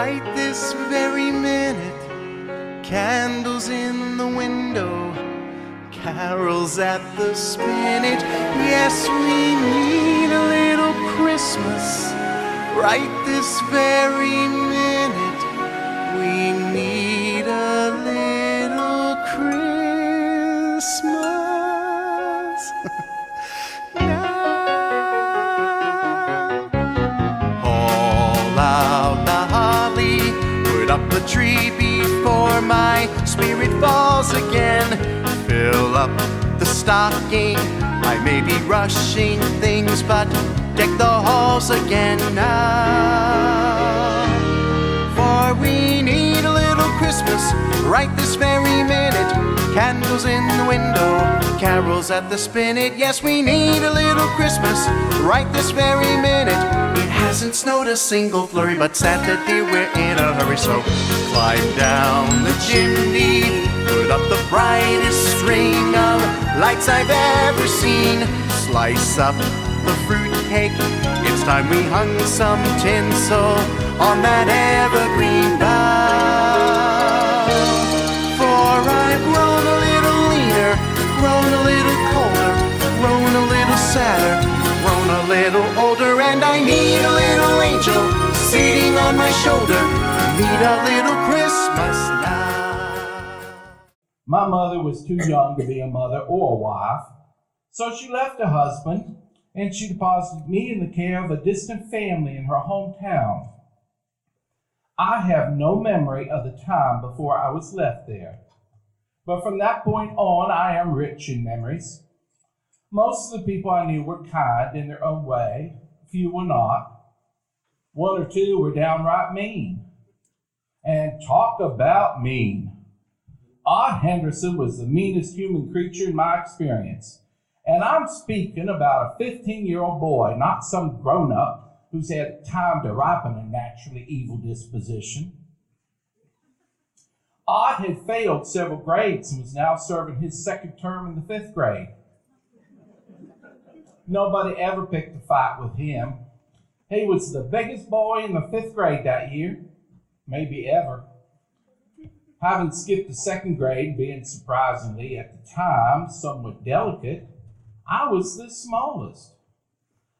right this very minute. Candles in the window, carols at the spinach. Yes, we need a little Christmas right this very minute. We need a little Christmas now. Haul out the holly, put up the tree before my spirit falls again. Fill up the stocking, I may be rushing things, but deck the halls again now. For we need a little Christmas right this very minute. Candles in the window, carols at the spinet. Yes, we need a little Christmas right this very minute. It hasn't snowed a single flurry, but Santa dear, we're in a hurry. So climb down the chimney, put up the brightest string of lights I've ever seen. Slice up the fruitcake, it's time we hung some tinsel on that evergreen bough. For I've grown a little leaner, grown a little colder, grown a little sadder, grown a little older, and I need a little angel sitting on my shoulder. Need a little Christmas now. My mother was too young to be a mother or a wife, so she left her husband and she deposited me in the care of a distant family in her hometown. I have no memory of the time before I was left there, but from that point on, I am rich in memories. Most of the people I knew were kind in their own way, few were not. One or two were downright mean. And talk about mean. Aunt Henderson was the meanest human creature in my experience. And I'm speaking about a 15-year-old boy, not some grown-up who's had time to ripen a naturally evil disposition. Aunt had failed several grades and was now serving his second term in the 5th grade. Nobody ever picked a fight with him. He was the biggest boy in the 5th grade that year, maybe ever. Having skipped the 2nd grade, being surprisingly, at the time, somewhat delicate, I was the smallest.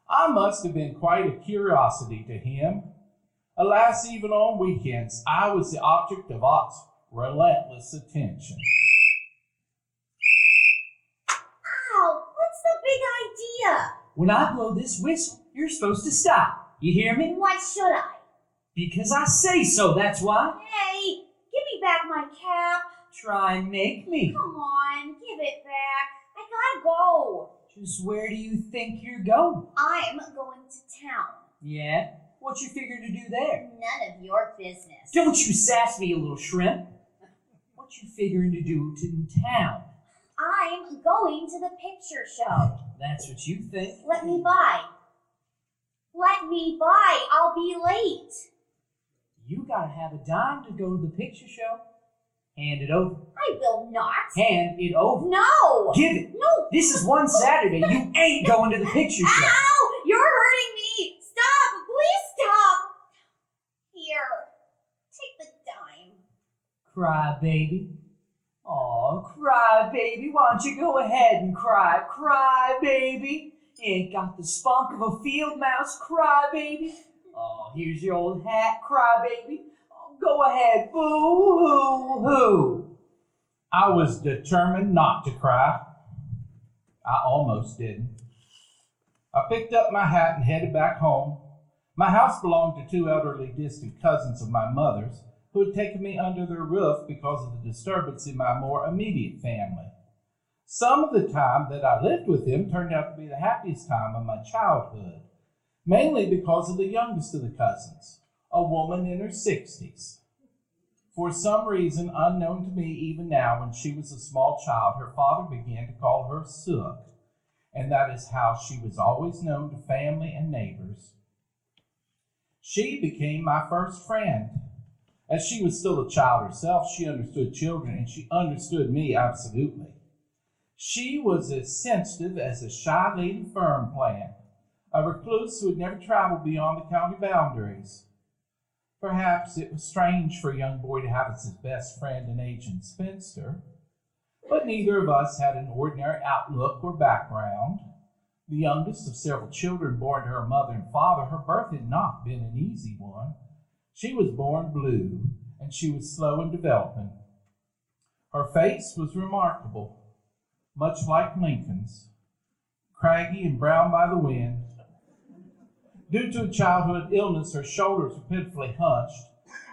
I must have been quite a curiosity to him. Alas, even on weekends, I was the object of Ott's relentless attention. Ow! What's the big idea? When I blow this whistle, you're supposed to stop. You hear me? Why should I? Because I say so, that's why. Hey, give me back my cap. Try and make me. Come on, give it back. I gotta go. Just where do you think you're going? I'm going to town. Yeah? What you figure to do there? None of your business. Don't you sass me, you little shrimp. What you figuring to do in town? I'm going to the picture show. That's what you think. Let me by. Let me by. I'll be late. You gotta have a dime to go to the picture show. Hand it over. I will not. Hand it over. No. Give it. No. This is one Saturday. You ain't going to the picture show. Ow! You're hurting me. Stop. Please stop. Here. Take the dime. Cry, baby. Aw, cry, baby. Why don't you go ahead and cry? Cry, baby. You ain't got the spunk of a field mouse. Cry, baby. Oh, here's your old hat. Cry, baby. Oh, go ahead. Boo-hoo-hoo. I was determined not to cry. I almost didn't. I picked up my hat and headed back home. My house belonged to two elderly distant cousins of my mother's who had taken me under their roof because of the disturbance in my more immediate family. Some of the time that I lived with them turned out to be the happiest time of my childhood, mainly because of the youngest of the cousins, a woman in her 60s. For some reason unknown to me even now, when she was a small child, her father began to call her Sook, and that is how she was always known to family and neighbors. She became my first friend. As she was still a child herself, she understood children, and she understood me absolutely. She was as sensitive as a shy lady fern plant, a recluse who had never traveled beyond the county boundaries. Perhaps it was strange for a young boy to have as his best friend an aging spinster, but neither of us had an ordinary outlook or background. The youngest of several children born to her mother and father, her birth had not been an easy one. She was born blue, and she was slow in developing. Her face was remarkable, much like Lincoln's, craggy and brown by the wind. Due to a childhood illness, her shoulders were pitifully hunched,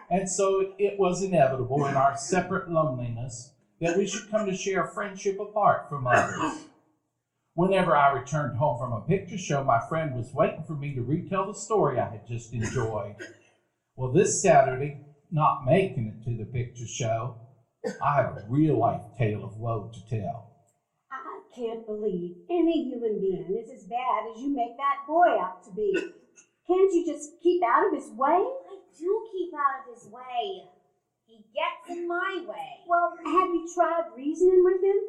and so it was inevitable in our separate loneliness that we should come to share friendship apart from others. Whenever I returned home from a picture show, my friend was waiting for me to retell the story I had just enjoyed. Well, this Saturday, not making it to the picture show, I have a real-life tale of woe to tell. I can't believe any human being is as bad as you make that boy out to be. Can't you just keep out of his way? I do keep out of his way. He gets in my way. Well, have you tried reasoning with him?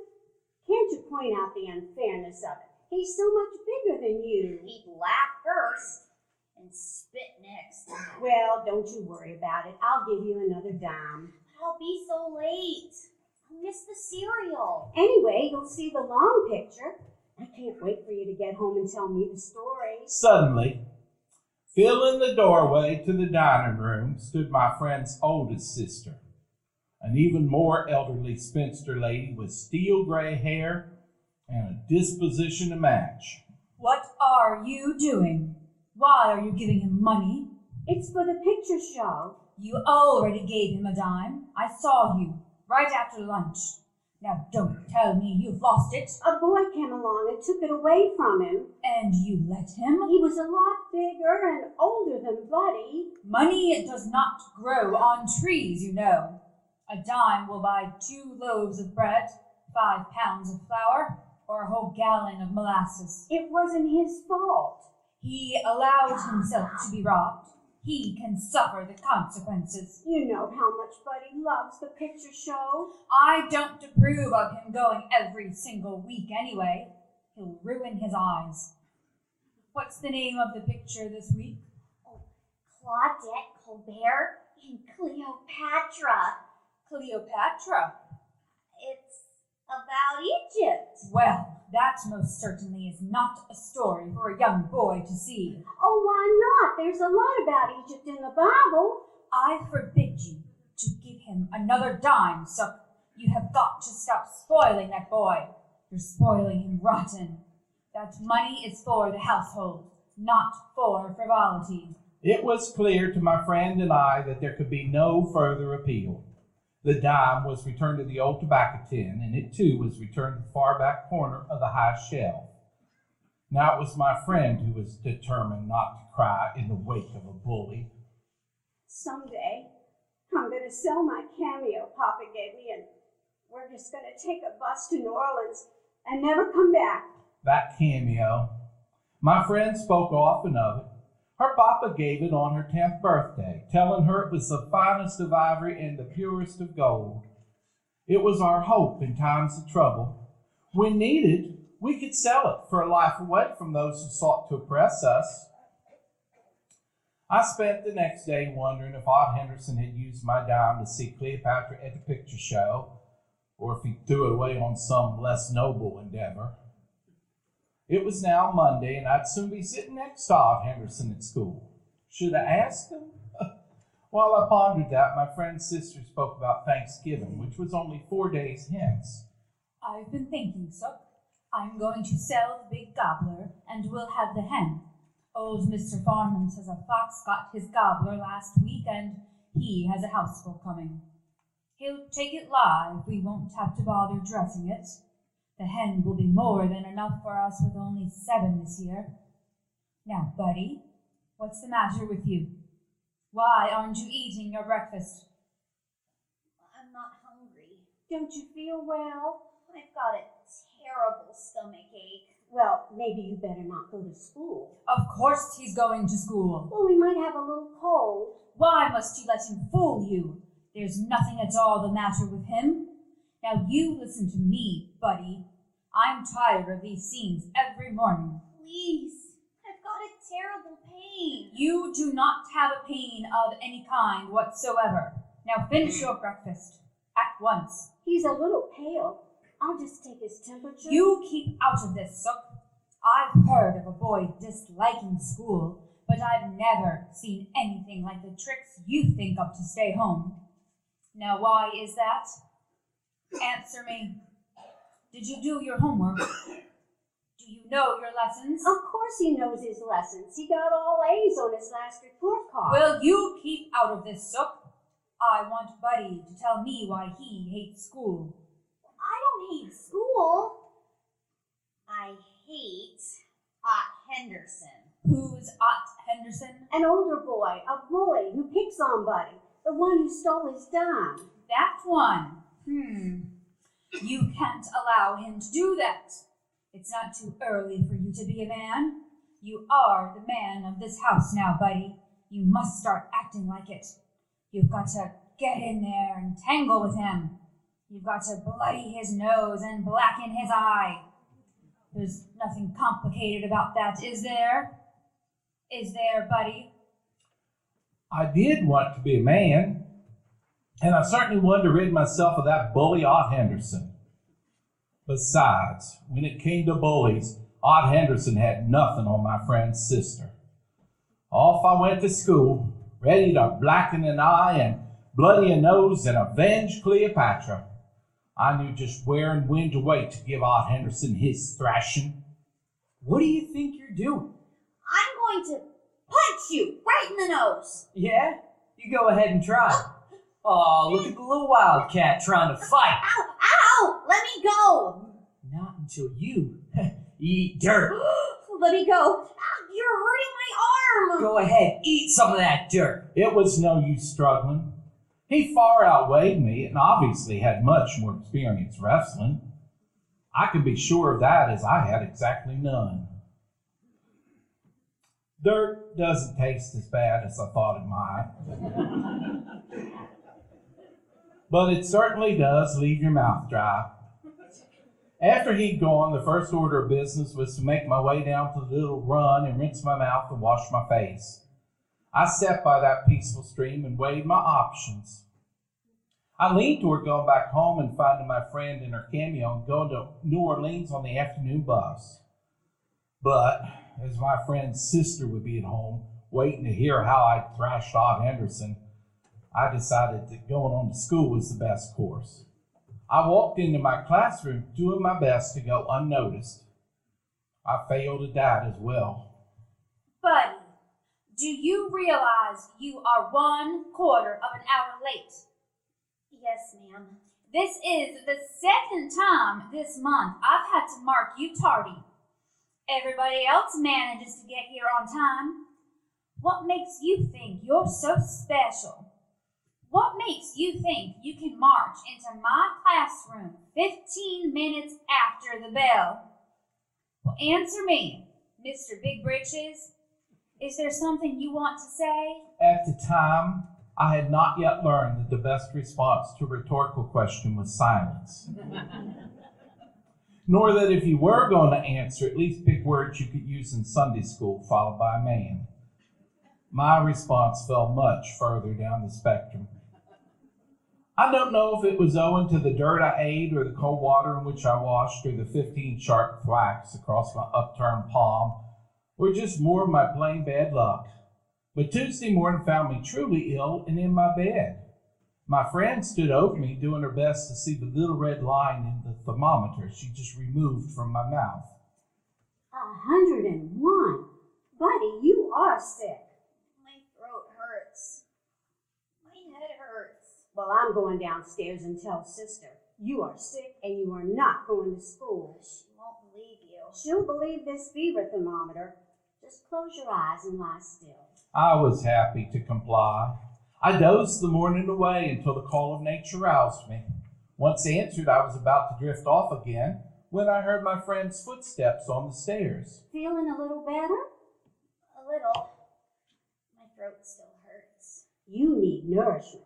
Can't you point out the unfairness of it? He's so much bigger than you. He'd laugh first and spit next. Well, don't you worry about it. I'll give you another dime. I'll be so late. I'll miss the cereal. Anyway, you'll see the long picture. I can't wait for you to get home and tell me the story. Suddenly, filling the doorway to the dining room stood my friend's oldest sister, an even more elderly spinster lady with steel gray hair and a disposition to match. What are you doing? Why are you giving him money? It's for the picture show. You already gave him a dime. I saw you right after lunch. Now don't tell me you've lost it. A boy came along and took it away from him. And you let him? He was a lot bigger and older than Buddy. Money does not grow on trees, you know. A dime will buy 2 loaves of bread, 5 pounds of flour, or a whole gallon of molasses. It wasn't his fault. He allowed himself to be robbed. He can suffer the consequences. You know how much Buddy loves the picture show. I don't approve of him going every single week anyway. He'll ruin his eyes. What's the name of the picture this week? Oh, Claudette Colbert and Cleopatra. Cleopatra. It's about Egypt. Well, that most certainly is not a story for a young boy to see. Oh, why not? There's a lot about Egypt in the Bible. I forbid you to give him another dime, Sook. You have got to stop spoiling that boy. You're spoiling him rotten. That money is for the household, not for frivolity. It was clear to my friend and I that there could be no further appeal. The dime was returned to the old tobacco tin, and it too was returned to the far back corner of the high shelf. Now it was my friend who was determined not to cry in the wake of a bully. Someday, I'm going to sell my cameo Papa gave me, and we're just going to take a bus to New Orleans and never come back. That cameo. My friend spoke often of it. Her papa gave it on her 10th birthday, telling her it was the finest of ivory and the purest of gold. It was our hope in times of trouble. When needed, we could sell it for a life away from those who sought to oppress us. I spent the next day wondering if Odd Henderson had used my dime to see Cleopatra at the picture show, or if he threw it away on some less noble endeavor. It was now Monday, and I'd soon be sitting next to Odd Henderson at school. Should I ask him? While I pondered that, my friend's sister spoke about Thanksgiving, which was only 4 days hence. I've been thinking, Sook. I'm going to sell the big gobbler, and we'll have the hen. Old Mr. Farnham says a fox got his gobbler last week, and he has a houseful coming. He'll take it live. We won't have to bother dressing it. The hen will be more than enough for us with only 7 this year. Now, Buddy, what's the matter with you? Why aren't you eating your breakfast? I'm not hungry. Don't you feel well? I've got a terrible stomach ache. Well, maybe you better not go to school. Of course he's going to school. Well, we might have a little cold. Why must you let him fool you? There's nothing at all the matter with him. Now you listen to me, Buddy. I'm tired of these scenes every morning. Please, I've got a terrible pain. You do not have a pain of any kind whatsoever. Now finish your breakfast. At once. He's a little pale. I'll just take his temperature. You keep out of this, Sook. I've heard of a boy disliking school, but I've never seen anything like the tricks you think of to stay home. Now why is that? Answer me. Did you do your homework? Do you know your lessons? Of course he knows his lessons. He got all A's on his last report card. Will you keep out of this, Sook? I want Buddy to tell me why he hates school. I don't hate school. I hate Henderson. Who's Ott Henderson? An older boy, a bully who picks on Buddy, the one who stole his dime. That one. You can't allow him to do that. It's not too early for you to be a man. You are the man of this house now, Buddy. You must start acting like it. You've got to get in there and tangle with him. You've got to bloody his nose and blacken his eye. There's nothing complicated about that, is there? Is there, Buddy? I did want to be a man, and I certainly wanted to rid myself of that bully Ott Henderson. Besides, when it came to bullies, Ott Henderson had nothing on my friend's sister. Off I went to school, ready to blacken an eye and bloody a nose and avenge Cleopatra. I knew just where and when to wait to give Ott Henderson his thrashing. What do you think you're doing? I'm going to punch you right in the nose. Yeah? You go ahead and try. Oh, look at the little wildcat trying to fight. Ow! Ow! Let me go. Not until you eat dirt. Let me go. Ow, you're hurting my arm. Go ahead, eat some of that dirt. It was no use struggling. He far outweighed me and obviously had much more experience wrestling. I could be sure of that, as I had exactly none. Dirt doesn't taste as bad as I thought it might. But it certainly does leave your mouth dry. After he'd gone, the first order of business was to make my way down to the little run and rinse my mouth and wash my face. I sat by that peaceful stream and weighed my options. I leaned toward going back home and finding my friend in her cameo and going to New Orleans on the afternoon bus. But, as my friend's sister would be at home, waiting to hear how I thrashed Ott Henderson, I decided that going on to school was the best course. I walked into my classroom doing my best to go unnoticed. I failed at that as well. Buddy, do you realize you are 1/4 of an hour late? Yes, ma'am. This is the second time this month I've had to mark you tardy. Everybody else manages to get here on time. What makes you think you're so special? What makes you think you can march into my classroom 15 minutes after the bell? Well, answer me, Mr. Big Britches. Is there something you want to say? At the time, I had not yet learned that the best response to a rhetorical question was silence. Nor that if you were going to answer, at least pick words you could use in Sunday school, followed by a man. My response fell much further down the spectrum. I don't know if it was owing to the dirt I ate, or the cold water in which I washed, or the 15 sharp thwacks across my upturned palm, or just more of my plain bad luck. But Tuesday morning found me truly ill and in my bed. My friend stood over me, doing her best to see the little red line in the thermometer she just removed from my mouth. 101. Buddy, you are sick. My throat hurts. My head hurts. Well, I'm going downstairs and tell Sister. You are sick and you are not going to school. She won't believe you. She'll believe this fever thermometer. Just close your eyes and lie still. I was happy to comply. I dozed the morning away until the call of nature roused me. Once answered, I was about to drift off again when I heard my friend's footsteps on the stairs. Feeling a little better? A little. My throat still hurts. You need nourishment.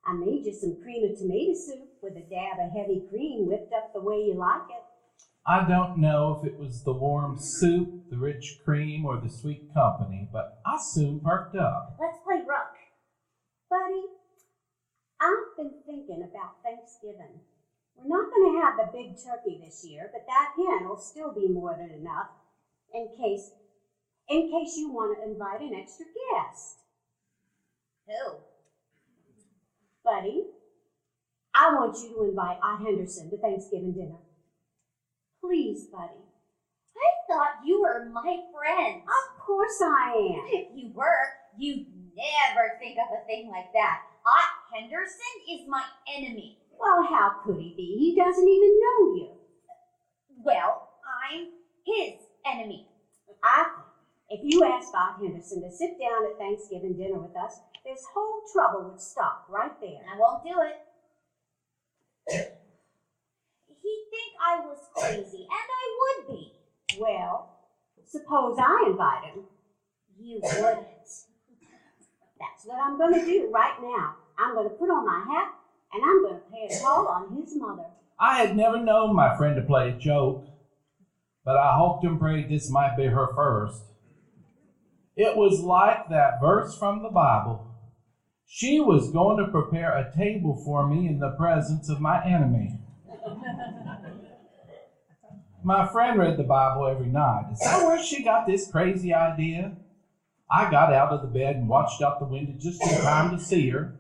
I made you some cream of tomato soup with a dab of heavy cream whipped up the way you like it. I don't know if it was the warm soup, the rich cream, or the sweet company, but I I soon perked up. Let's play rook. Buddy, I've been thinking about Thanksgiving. We're not going to have the big turkey this year, but that hen will still be more than enough in case you want to invite an extra guest. Who? Buddy, I want you to invite Aunt Henderson to Thanksgiving dinner. Please, buddy. I thought you were my friend. Of course I am. If you were, you'd never think of a thing like that. Aunt Henderson is my enemy. Well, how could he be? He doesn't even know you. Well, I'm his enemy. I think if you asked Aunt Henderson to sit down at Thanksgiving dinner with us, this whole trouble would stop right there. I won't do it. He'd think I was crazy, and I would be. Well, suppose I invite him. You wouldn't. That's what I'm going to do right now. I'm going to put on my hat, and I'm going to pay a call on his mother. I had never known my friend to play a joke, but I hoped and prayed this might be her first. It was like that verse from the Bible. She was going to prepare a table for me in the presence of my enemy. My friend read the Bible every night. Is that where she got this crazy idea? I got out of the bed and watched out the window just in time to see her,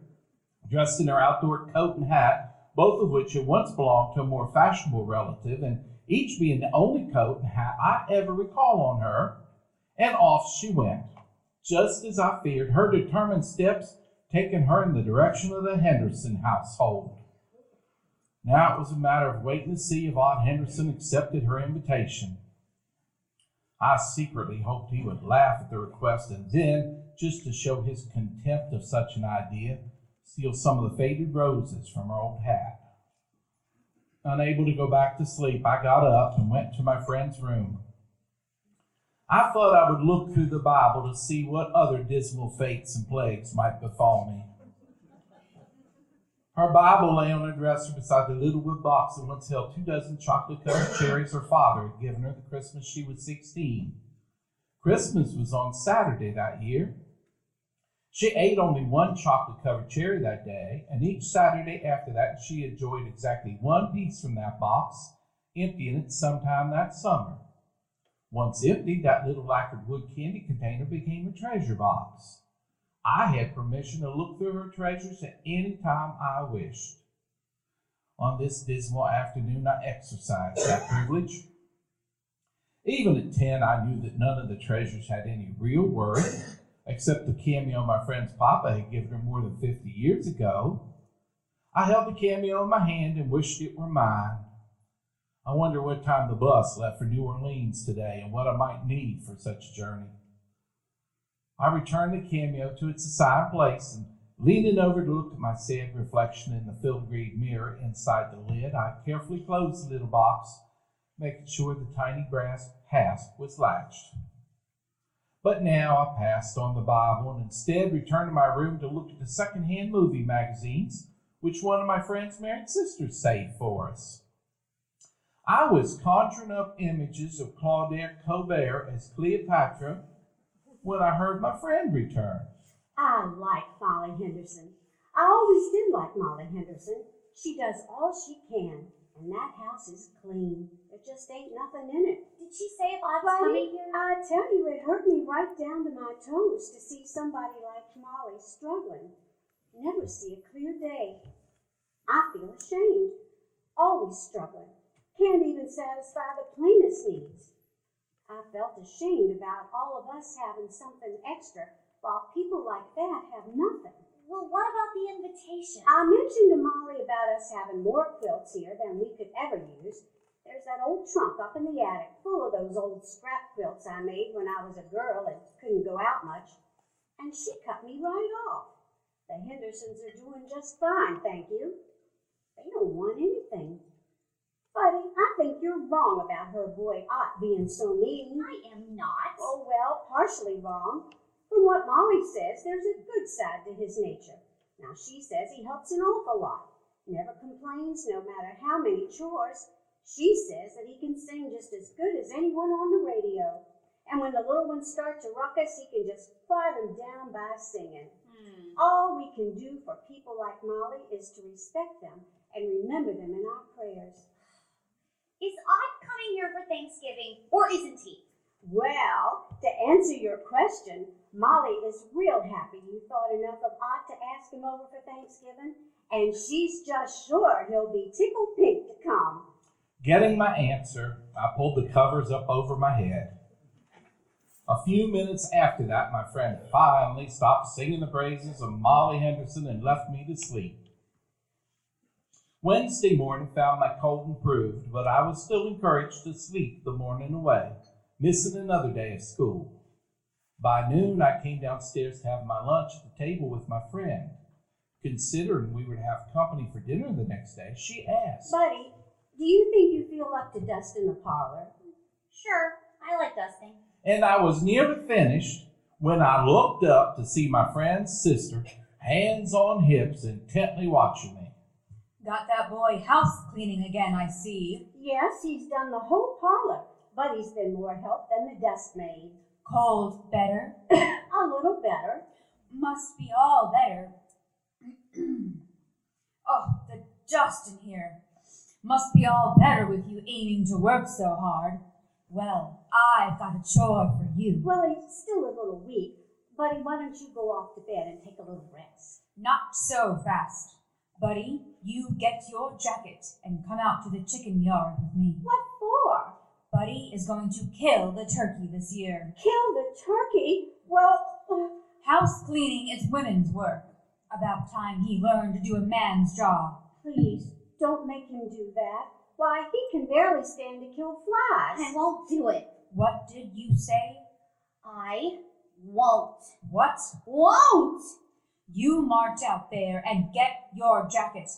dressed in her outdoor coat and hat, both of which had once belonged to a more fashionable relative, and each being the only coat and hat I ever recall on her. And off she went, just as I feared, her determined steps taking her in the direction of the Henderson household. Now it was a matter of waiting to see if Aunt Henderson accepted her invitation. I secretly hoped he would laugh at the request and then, just to show his contempt of such an idea, steal some of the faded roses from her old hat. Unable to go back to sleep, I got up and went to my friend's room. I thought I would look through the Bible to see what other dismal fates and plagues might befall me. Her Bible lay on her dresser beside the little wood box that once held 24 chocolate-covered cherries her father had given her the Christmas she was 16. Christmas was on Saturday that year. She ate only one chocolate-covered cherry that day, and each Saturday after that she enjoyed exactly one piece from that box, emptying it sometime that summer. Once emptied, that little lacquered wood candy container became a treasure box. I had permission to look through her treasures at any time I wished. On this dismal afternoon, I exercised that privilege. Even at 10, I knew that none of the treasures had any real worth, except the cameo my friend's papa had given her more than 50 years ago. I held the cameo in my hand and wished it were mine. I wonder what time the bus left for New Orleans today and what I might need for such a journey. I returned the cameo to its assigned place, and leaning over to look at my sad reflection in the filigreed mirror inside the lid, I carefully closed the little box, making sure the tiny brass hasp was latched. But now I passed on the Bible and instead returned to my room to look at the second-hand movie magazines, which one of my friend's married sisters saved for us. I was conjuring up images of Claudette Colbert as Cleopatra when I heard my friend return. I like Molly Henderson. I always did like Molly Henderson. She does all she can, and that house is clean. There just ain't nothing in it. Did she say if I was Buddy, coming here? I tell you, it hurt me right down to my toes to see somebody like Molly struggling. Never see a clear day. I feel ashamed. Always struggling. Can't even satisfy the plainest needs. I felt ashamed about all of us having something extra while people like that have nothing. Well, what about the invitation? I mentioned to Molly about us having more quilts here than we could ever use. There's that old trunk up in the attic full of those old scrap quilts I made when I was a girl and couldn't go out much. And she cut me right off. The Hendersons are doing just fine, thank you. They don't want anything. Buddy, I think you're wrong about her boy Ott being so mean. I am not. Oh, well, partially wrong. From what Molly says, there's a good side to his nature. Now, she says he helps an awful lot. Never complains, no matter how many chores. She says that he can sing just as good as anyone on the radio. And when the little ones start to ruckus, he can just fight by singing. All we can do for people like Molly is to respect them and remember them in our prayers. Is Ott coming here for Thanksgiving, or isn't he? Well, to answer your question, Molly is real happy you thought enough of Ott to ask him over for Thanksgiving, and she's just sure he'll be tickled pink to come. Getting my answer, I pulled the covers up over my head. A few minutes after that, my friend finally stopped singing the praises of Molly Henderson and left me to sleep. Wednesday morning found my cold improved, but I was still encouraged to sleep the morning away, missing another day of school. By noon, I came downstairs to have my lunch at the table with my friend. Considering we would have company for dinner the next day, she asked, Buddy, do you think you feel up to dusting the parlor? Sure, I like dusting. and I was nearly finished when I looked up to see my friend's sister, hands on hips, intently watching me. Got that boy house cleaning again, I see. Yes, he's done the whole parlor, but he's been more help than the dust maid. Cold better? A little better. Must be all better. Oh, the dust in here. Must be all better with you aiming to work so hard. Well, I've got a chore for you. Well, he's still a little weak. Buddy, why don't you go off to bed and take a little rest? Not so fast. Buddy, you get your jacket and come out to the chicken yard with me. What for? Buddy is going to kill the turkey this year. Kill the turkey? Well, House cleaning is women's work. About time he learned to do a man's job. please, don't make him do that. Why, he can barely stand to kill flies. I won't do it. What did you say? I won't. What? Won't! You march out there and get your jacket.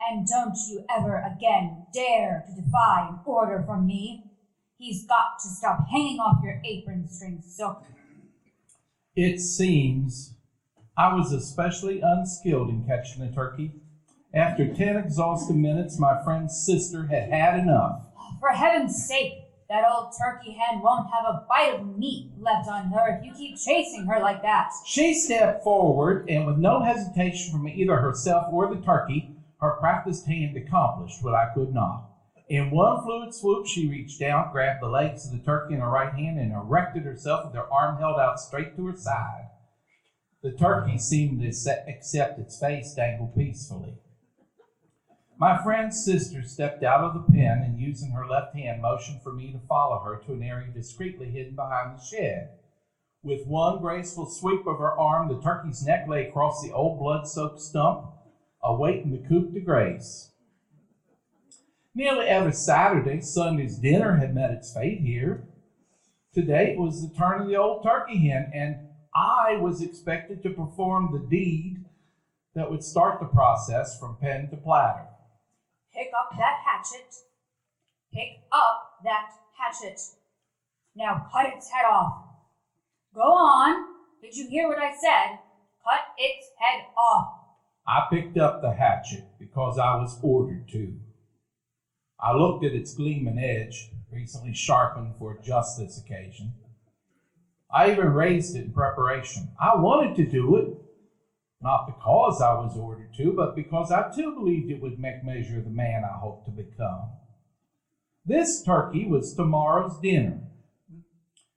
And don't you ever again dare to defy an order from me. He's got to stop hanging off your apron strings, Sook. It seems I was especially unskilled in catching a turkey. After 10 exhausted minutes, my friend's sister had had enough. For heaven's sake, that old turkey hen won't have a bite of meat left on her if you keep chasing her like that. She stepped forward, and with no hesitation from either herself or the turkey, her practiced hand accomplished what I could not. In one fluid swoop, she reached down, grabbed the legs of the turkey in her right hand, and erected herself with her arm held out straight to her side. The turkey seemed to accept its face dangled peacefully. My friend's sister stepped out of the pen and, using her left hand, motioned for me to follow her to an area discreetly hidden behind the shed. With one graceful sweep of her arm, the turkey's neck lay across the old blood-soaked stump, awaiting the coup de grace. Nearly every Saturday, Sunday's dinner had met its fate here. Today it was the turn of the old turkey hen, and I was expected to perform the deed that would start the process from pen to platter. Pick up that hatchet. Pick up that hatchet. Now cut its head off. Go on. Did you hear what I said? Cut its head off. I picked up the hatchet because I was ordered to. I looked at its gleaming edge, recently sharpened for just this occasion. I even raised it in preparation. I wanted to do it, not because I was ordered to, but because I too believed it would make measure of the man I hoped to become. This turkey was tomorrow's dinner.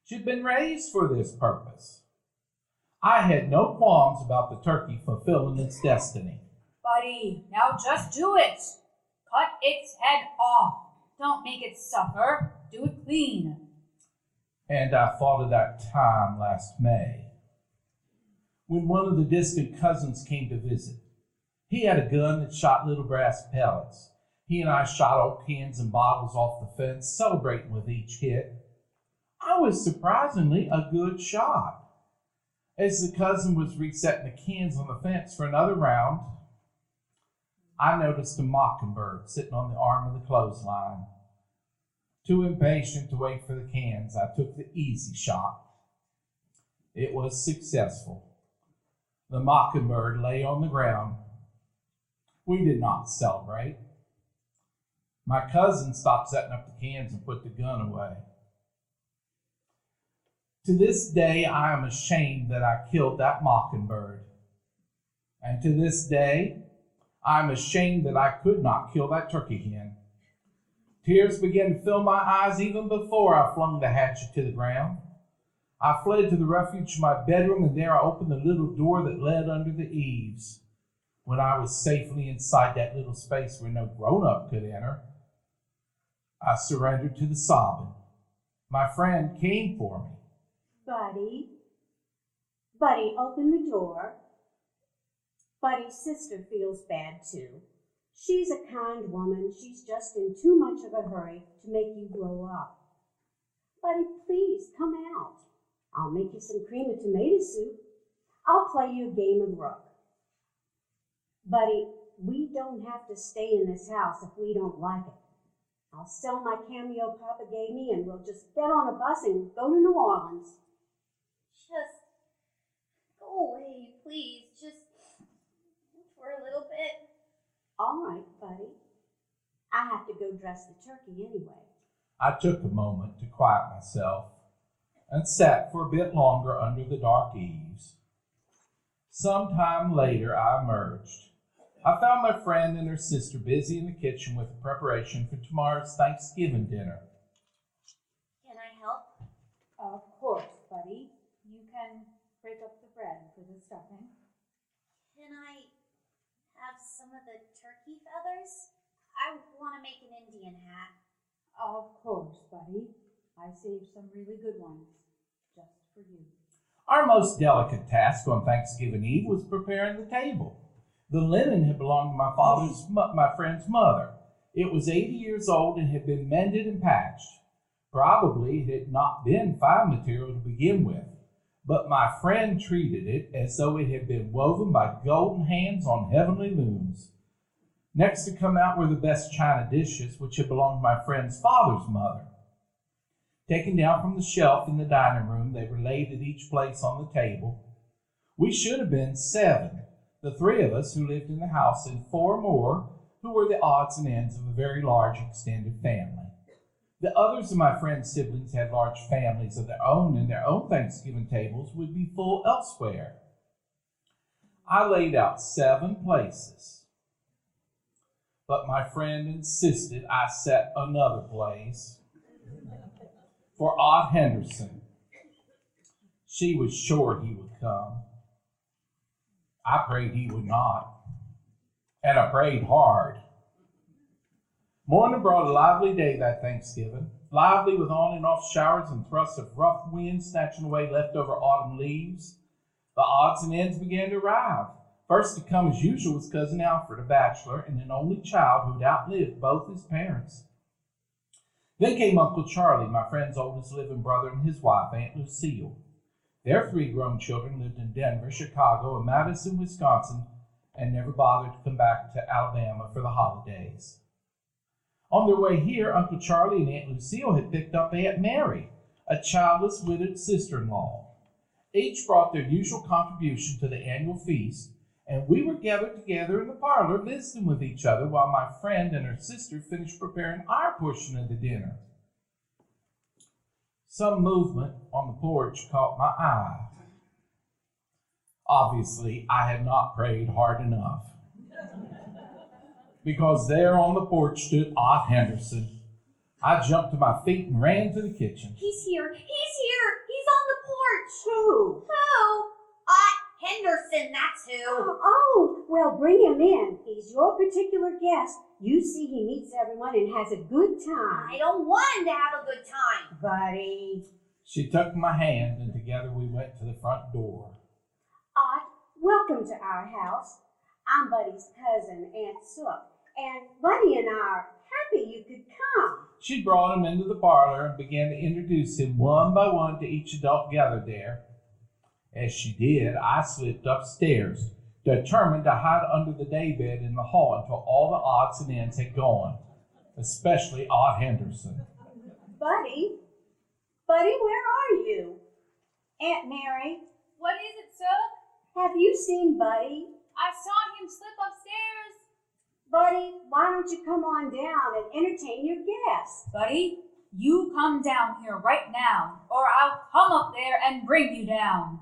She'd been raised for this purpose. I had no qualms about the turkey fulfilling its destiny. Buddy, now just do it. Cut its head off. Don't make it suffer. Do it clean. And I thought of that time last May, when one of the distant cousins came to visit. He had a gun that shot little brass pellets. He and I shot old cans and bottles off the fence, celebrating with each hit. I was surprisingly a good shot. As the cousin was resetting the cans on the fence for another round, I noticed a mockingbird sitting on the arm of the clothesline. Too impatient to wait for the cans, I took the easy shot. It was successful. The mockingbird lay on the ground. We did not celebrate. My cousin stopped setting up the cans and put the gun away. To this day, I am ashamed that I killed that mockingbird. And to this day, I am ashamed that I could not kill that turkey hen. Tears began to fill my eyes even before I flung the hatchet to the ground. I fled to the refuge of my bedroom, and there I opened the little door that led under the eaves. When I was safely inside that little space where no grown-up could enter, I surrendered to the sobbing. My friend came for me. Buddy, open the door. Buddy's sister feels bad too. She's a kind woman. She's just in too much of a hurry to make you grow up. Buddy, please come out. I'll make you some cream of tomato soup. I'll play you a game of rook. Buddy, we don't have to stay in this house if we don't like it. I'll sell my cameo Papa gave me, and we'll just get on a bus and go to New Orleans. Just go away, please. Just for a little bit. All right, buddy. I have to go dress the turkey anyway. I took a moment to quiet myself and sat for a bit longer under the dark eaves. Some time later, I emerged. I found my friend and her sister busy in the kitchen with the preparation for tomorrow's Thanksgiving dinner. Can I help? Of course, buddy. You can break up the bread for the stuffing. Can I have some of the turkey feathers? I want to make an Indian hat. Of course, buddy. I saved some really good ones just for you. Our most delicate task on Thanksgiving Eve was preparing the table. The linen had belonged to my friend's mother. It was 80 years old and had been mended and patched. Probably it had not been fine material to begin with, but my friend treated it as though it had been woven by golden hands on heavenly looms. Next to come out were the best china dishes, which had belonged to my friend's father's mother. Taken down from the shelf in the dining room, they were laid at each place on the table. We should have been 7, the 3 of us who lived in the house and 4 more who were the odds and ends of a very large extended family. The others of my friend's siblings had large families of their own, and their own Thanksgiving tables would be full elsewhere. I laid out 7 places, but my friend insisted I set another place for Odd Henderson. She was sure he would come. I prayed he would not, and I prayed hard. Morning brought a lively day that Thanksgiving, lively with on and off showers and thrusts of rough wind snatching away leftover autumn leaves. The odds and ends began to arrive. First to come as usual was Cousin Alfred, a bachelor and an only child who had outlived both his parents. Then came Uncle Charlie, my friend's oldest living brother, and his wife, Aunt Lucille. Their 3 grown children lived in Denver, Chicago, and Madison, Wisconsin, and never bothered to come back to Alabama for the holidays. On their way here, Uncle Charlie and Aunt Lucille had picked up Aunt Mary, a childless widowed sister-in-law. Each brought their usual contribution to the annual feast, and we were gathered together in the parlor visiting with each other while my friend and her sister finished preparing our portion of the dinner. Some movement on the porch caught my eye. Obviously, I had not prayed hard enough, because there on the porch stood Odd Henderson. I jumped to my feet and ran to the kitchen. He's here. He's here. He's on the porch. Who? Who? Henderson, that's who. Oh, well, bring him in. He's your particular guest. You see he meets everyone and has a good time. I don't want him to have a good time. Buddy. She took my hand, and together we went to the front door. Odd, welcome to our house. I'm Buddy's cousin, Aunt Sook, and Buddy and I are happy you could come. She brought him into the parlor and began to introduce him one by one to each adult gathered there. As she did, I slipped upstairs, determined to hide under the daybed in the hall until all the odds and ends had gone, especially Odd Henderson. Buddy, where are you? Aunt Mary, What is it, Sook? have you seen Buddy? I saw him slip upstairs. Buddy, why don't you come on down and entertain your guests? Buddy, You come down here right now, or I'll come up there and bring you down.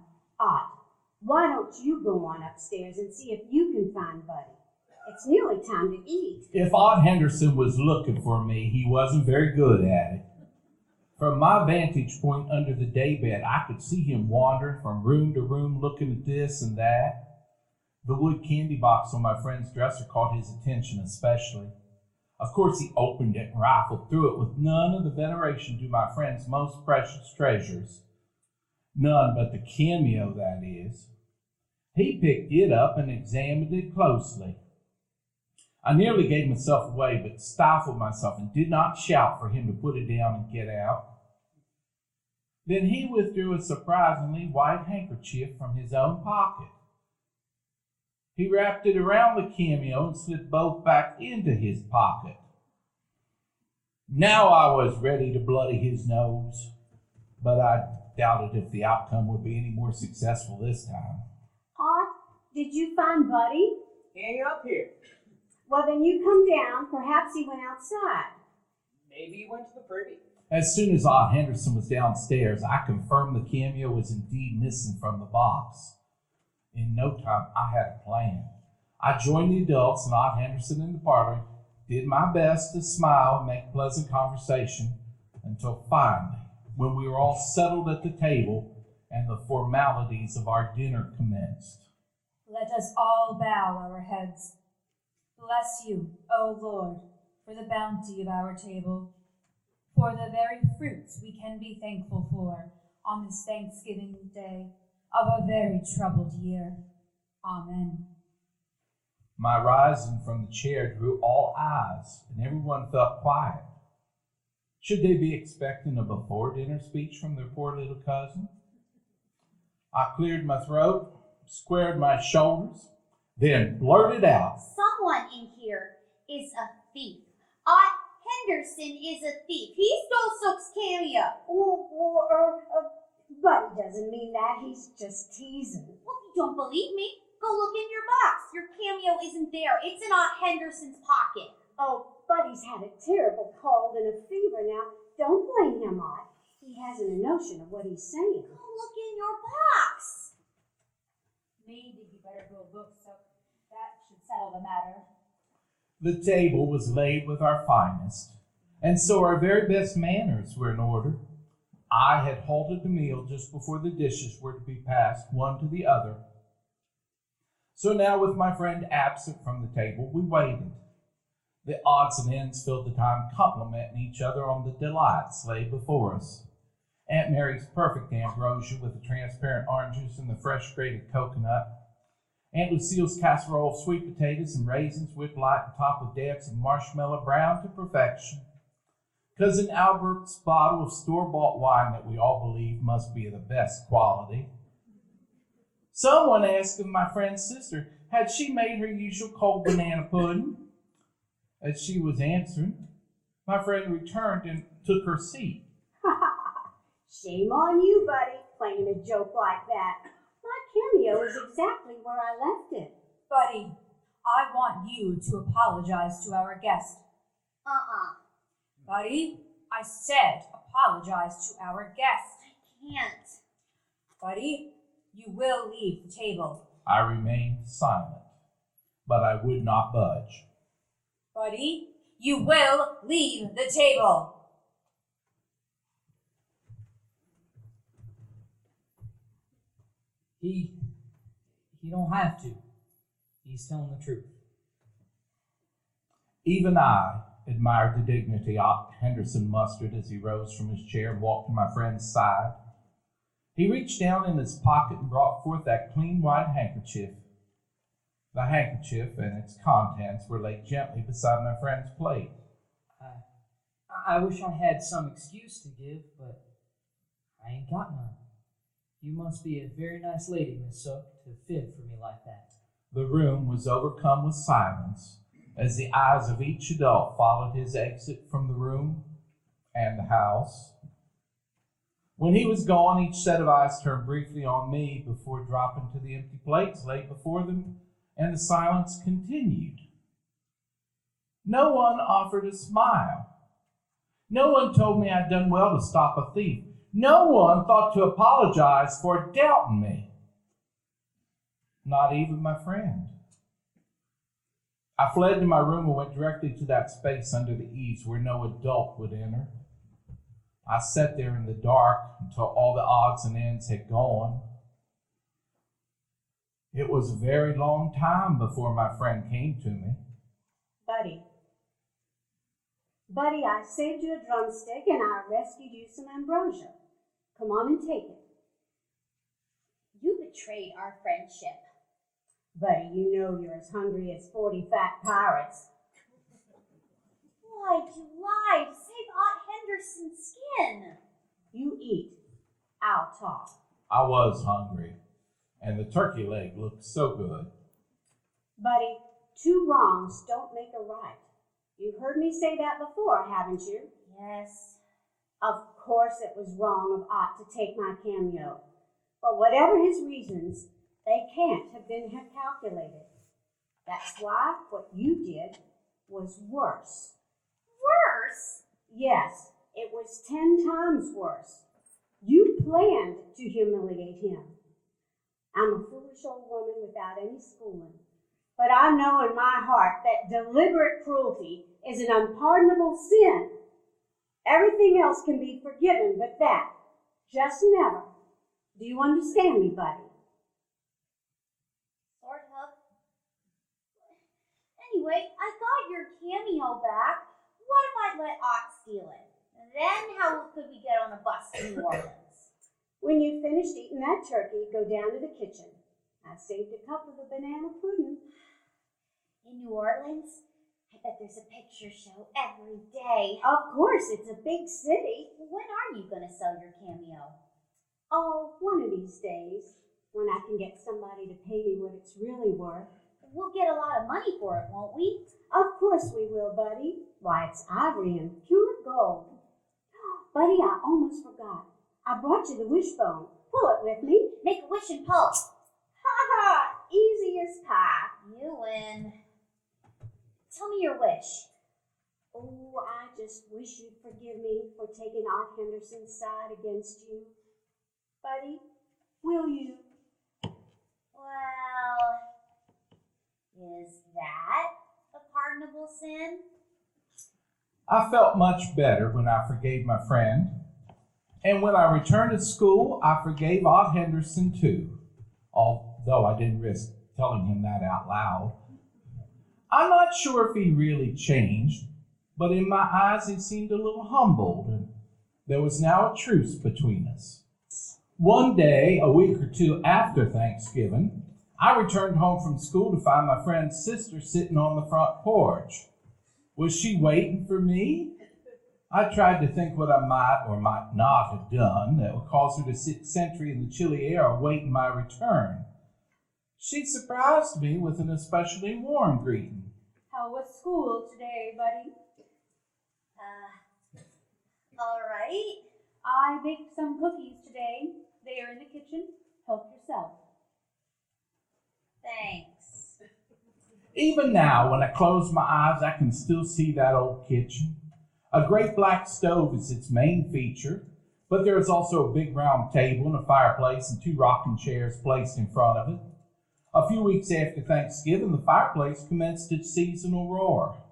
Why don't you go on upstairs and see if you can find Buddy? It's nearly time to eat. If Odd Henderson was looking for me, he wasn't very good at it. From my vantage point under the daybed, I could see him wandering from room to room looking at this and that. The wood candy box on my friend's dresser caught his attention especially. Of course, he opened it and rifled through it with none of the veneration due my friend's most precious treasures. None but the cameo, that is. He picked it up and examined it closely. I nearly gave myself away, but stifled myself and did not shout for him to put it down and get out. Then he withdrew a surprisingly white handkerchief from his own pocket. He wrapped it around the cameo and slipped both back into his pocket. Now I was ready to bloody his nose, but I doubted if the outcome would be any more successful this time. Odd, did you find Buddy? Hang up here. Well, then you come down. Perhaps he went outside. Maybe he went to the privy. As soon as Odd Henderson was downstairs, I confirmed the cameo was indeed missing from the box. In no time, I had a plan. I joined the adults and Odd Henderson in the parlor, did my best to smile and make pleasant conversation, until finally, when we were all settled at the table and the formalities of our dinner commenced. Let us all bow our heads. Bless you, O Lord, for the bounty of our table, for the very fruits we can be thankful for on this Thanksgiving Day of a very troubled year. Amen. My rising from the chair drew all eyes, and everyone felt quiet. Should they be expecting a before-dinner speech from their poor little cousin? I cleared my throat, squared my shoulders, then blurted out, Someone in here is a thief. Odd Henderson is a thief. He stole Sook's cameo. Buddy doesn't mean that. He's just teasing. Well, if you don't believe me, go look in your box. Your cameo isn't there. It's in Aunt Henderson's pocket. Oh, Buddy's had a terrible cold and a fever now. Don't blame him, Odd. He hasn't a notion of what he's saying. Go look in your box. Maybe you better go look, so that should settle the matter. The table was laid with our finest, and so our very best manners were in order. I had halted the meal just before the dishes were to be passed one to the other. So now, with my friend absent from the table, we waited. The odds and ends filled the time complimenting each other on the delights laid before us. Aunt Mary's perfect ambrosia with the transparent oranges and the fresh grated coconut. Aunt Lucille's casserole of sweet potatoes and raisins whipped light on top of dabs of marshmallow brown to perfection. Cousin Albert's bottle of store-bought wine that we all believe must be of the best quality. Someone asked of my friend's sister, had she made her usual cold banana pudding? As she was answering, my friend returned and took her seat. Shame on you, Buddy, playing a joke like that. My cameo is exactly where I left it. Buddy, I want you to apologize to our guest. Buddy, I said apologize to our guest. I can't. Buddy, you will leave the table. I remained silent, but I would not budge. Buddy, you will leave the table. He don't have to. He's telling the truth. Even I admired the dignity Odd Henderson mustered as he rose from his chair and walked to my friend's side. He reached down in his pocket and brought forth that clean white handkerchief. The handkerchief and its contents were laid gently beside my friend's plate. I wish I had some excuse to give, but I ain't got none. You must be a very nice lady, Miss Sook, to fib for me like that. The room was overcome with silence as the eyes of each adult followed his exit from the room and the house. When he was gone, each set of eyes turned briefly on me before dropping to the empty plates laid before them, and the silence continued. No one offered a smile. No one told me I'd done well to stop a thief. No one thought to apologize for doubting me. Not even my friend. I fled to my room and went directly to that space under the eaves where no adult would enter. I sat there in the dark until all the odds and ends had gone. It was a very long time before my friend came to me. Buddy, I saved you a drumstick and I rescued you some ambrosia. Come on and take it. You betrayed our friendship. Buddy, you know you're as hungry as 40 fat pirates. Why'd you lie to save Aunt Henderson's skin? You eat. I'll talk. I was hungry, and the turkey leg looked so good. Buddy, 2 wrongs don't make a right. You've heard me say that before, haven't you? Yes. Of course it was wrong of Ott to take my cameo. But whatever his reasons, they can't have been calculated. That's why what you did was worse. Worse? Yes, it was 10 times worse. You planned to humiliate him. I'm a foolish old woman without any schooling, but I know in my heart that deliberate cruelty is an unpardonable sin. Everything else can be forgiven but that. Just never. Do you understand me, buddy? Sort of. Anyway, I got your cameo back. What if I let Ott steal it? And then how could we get on a bus to New Orleans? When you've finished eating that turkey, go down to the kitchen. I saved a cup of the banana pudding. In New Orleans? I bet there's a picture show every day. Of course, it's a big city. When are you going to sell your cameo? Oh, one of these days, when I can get somebody to pay me what it's really worth. We'll get a lot of money for it, won't we? Of course we will, Buddy. Why, it's ivory and pure gold. Buddy, I almost forgot. I brought you the wishbone. Pull it with me. Make a wish and pull. Ha ha! Easy as pie. You win. Tell me your wish. Oh, I just wish you'd forgive me for taking Aunt Henderson's side against you. Buddy, will you? Well, is that a pardonable sin? I felt much better when I forgave my friend. And when I returned to school, I forgave Aunt Henderson too, although I didn't risk telling him that out loud. I'm not sure if he really changed, but in my eyes he seemed a little humbled, and there was now a truce between us. One day, a week or two after Thanksgiving, I returned home from school to find my friend's sister sitting on the front porch. Was she waiting for me? I tried to think what I might or might not have done that would cause her to sit sentry in the chilly air awaiting my return. She surprised me with an especially warm greeting. How was school today, buddy? All right. I baked some cookies today. They are in the kitchen. Help yourself. Thanks. Even now, when I close my eyes, I can still see that old kitchen. A great black stove is its main feature, but there is also a big round table and a fireplace and 2 rocking chairs placed in front of it. A few weeks after Thanksgiving, the fireplace commenced its seasonal roar.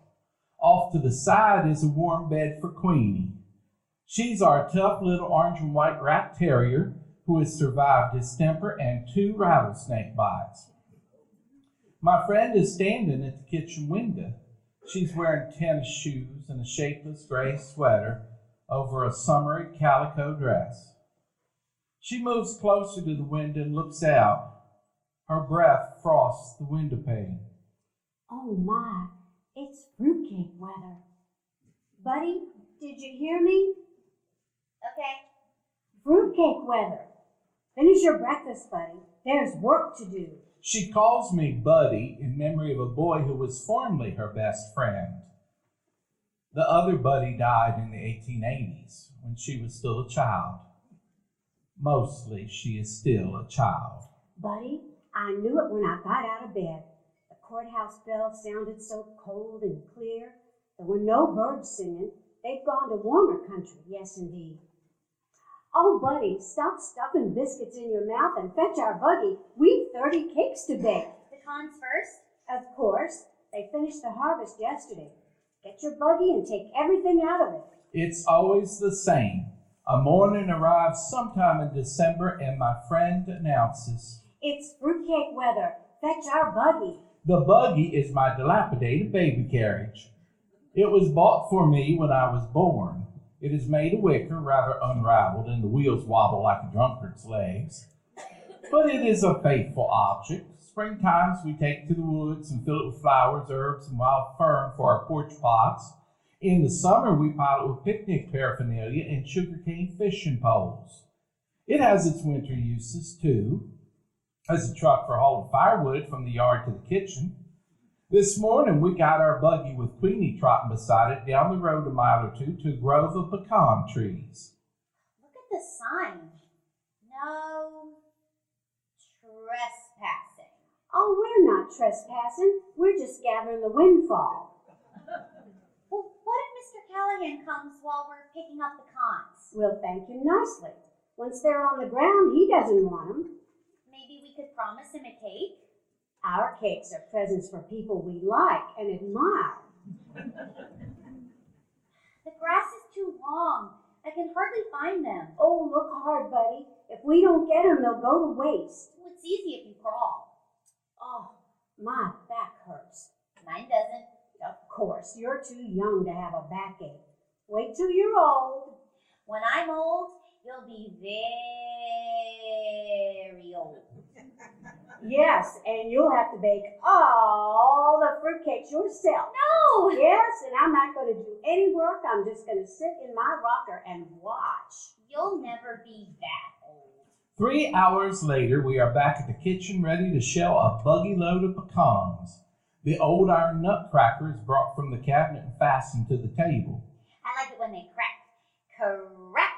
Off to the side is a warm bed for Queenie. She's our tough little orange and white rat terrier who has survived distemper and 2 rattlesnake bites. My friend is standing at the kitchen window. She's wearing tennis shoes and a shapeless gray sweater over a summery calico dress. She moves closer to the window and looks out. Her breath frosts the window pane. Oh my, it's fruitcake weather. Buddy, did you hear me? Okay. Fruitcake weather. Finish your breakfast, buddy. There's work to do. She calls me Buddy in memory of a boy who was formerly her best friend. The other Buddy died in the 1880s when she was still a child. Mostly, she is still a child. Buddy, I knew it when I got out of bed. The courthouse bell sounded so cold and clear. There were no birds singing. They've gone to warmer country, yes indeed. Oh, buddy, stop stuffing biscuits in your mouth and fetch our buggy. We've 30 cakes to bake. Pecans first? Of course, they finished the harvest yesterday. Get your buggy and take everything out of it. It's always the same. A morning arrives sometime in December and my friend announces, It's fruitcake weather. Fetch our buggy. the buggy is my dilapidated baby carriage. It was bought for me when I was born. It is made of wicker, rather unraveled, and the wheels wobble like a drunkard's legs. But it is a faithful object. Springtimes we take it to the woods and fill it with flowers, herbs, and wild fern for our porch pots. In the summer, we pile it with picnic paraphernalia and sugarcane fishing poles. It has its winter uses, too, as a truck for hauling firewood from the yard to the kitchen. This morning, we got our buggy with Queenie trotting beside it down the road a mile or two to a grove of pecan trees. Look at the sign. No trespassing. Oh, we're not trespassing. We're just gathering the windfall. Well, what if Mr. Callahan comes while we're picking up pecans? We'll thank him nicely. Once they're on the ground, he doesn't want them. Maybe we could promise him a cake? Our cakes are presents for people we like and admire. The grass is too long. I can hardly find them. Oh, look hard, buddy. If we don't get them, they'll go to waste. Well, it's easy if you crawl. Oh, my back hurts. Mine doesn't. Of course, you're too young to have a backache. Wait till you're old. When I'm old, you'll be very old. Yes, and you'll have to bake all the fruitcakes yourself. No! Yes, and I'm not going to do any work. I'm just going to sit in my rocker and watch. You'll never be that old. 3 hours later, we are back at the kitchen ready to shell a buggy load of pecans. The old iron nutcracker is brought from the cabinet and fastened to the table. I like it when they crack. Crack!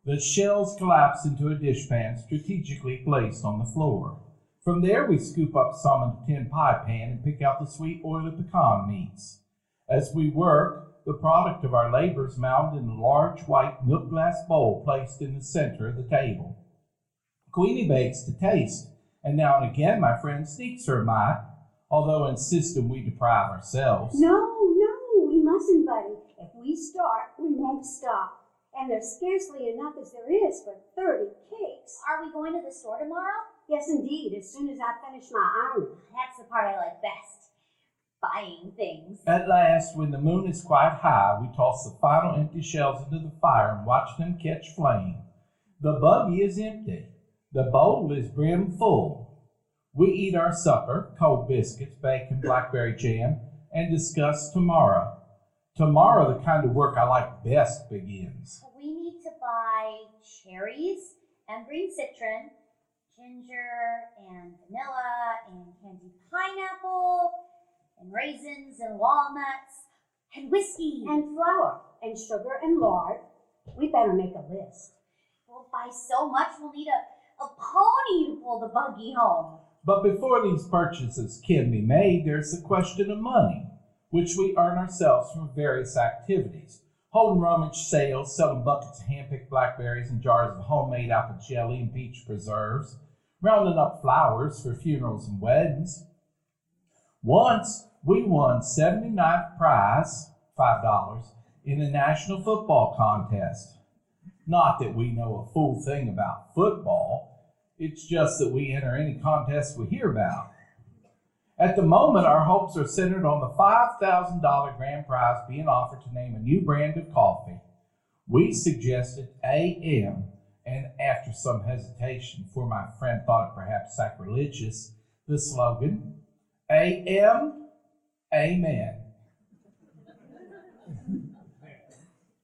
The shells collapse into a dishpan strategically placed on the floor. From there, we scoop up some in a tin pie pan and pick out the sweet oily pecan meats. As we work, the product of our labor is mounted in a large white milk glass bowl placed in the center of the table. Queenie bakes to taste, and now and again my friend sneaks her mite, although insisting we deprive ourselves. No, we mustn't, buddy. If we start, we won't stop. And there's scarcely enough as there is for 30 cakes. Are we going to the store tomorrow? Yes, indeed, as soon as I finish my ironing. That's the part I like best. Buying things. At last, when the moon is quite high, we toss the final empty shells into the fire and watch them catch flame. The buggy is empty. The bowl is brim full. We eat our supper, cold biscuits, bacon, blackberry jam, and discuss tomorrow. Tomorrow, the kind of work I like best begins. We need to buy cherries and green citron, ginger and vanilla and candied pineapple and raisins and walnuts and whiskey. And flour and sugar and lard. We better make a list. We'll buy so much we'll need a pony to pull the buggy home. But before these purchases can be made, there's the question of money, which we earn ourselves from various activities. Holding rummage sales, selling buckets of hand-picked blackberries and jars of homemade apple jelly and peach preserves, rounding up flowers for funerals and weddings. Once, we won 79th prize, $5, in a national football contest. Not that we know a full thing about football, it's just that we enter any contest we hear about. At the moment, our hopes are centered on the $5,000 grand prize being offered to name a new brand of coffee. We suggested AM, and after some hesitation, for my friend thought it perhaps sacrilegious, the slogan, AM, Amen.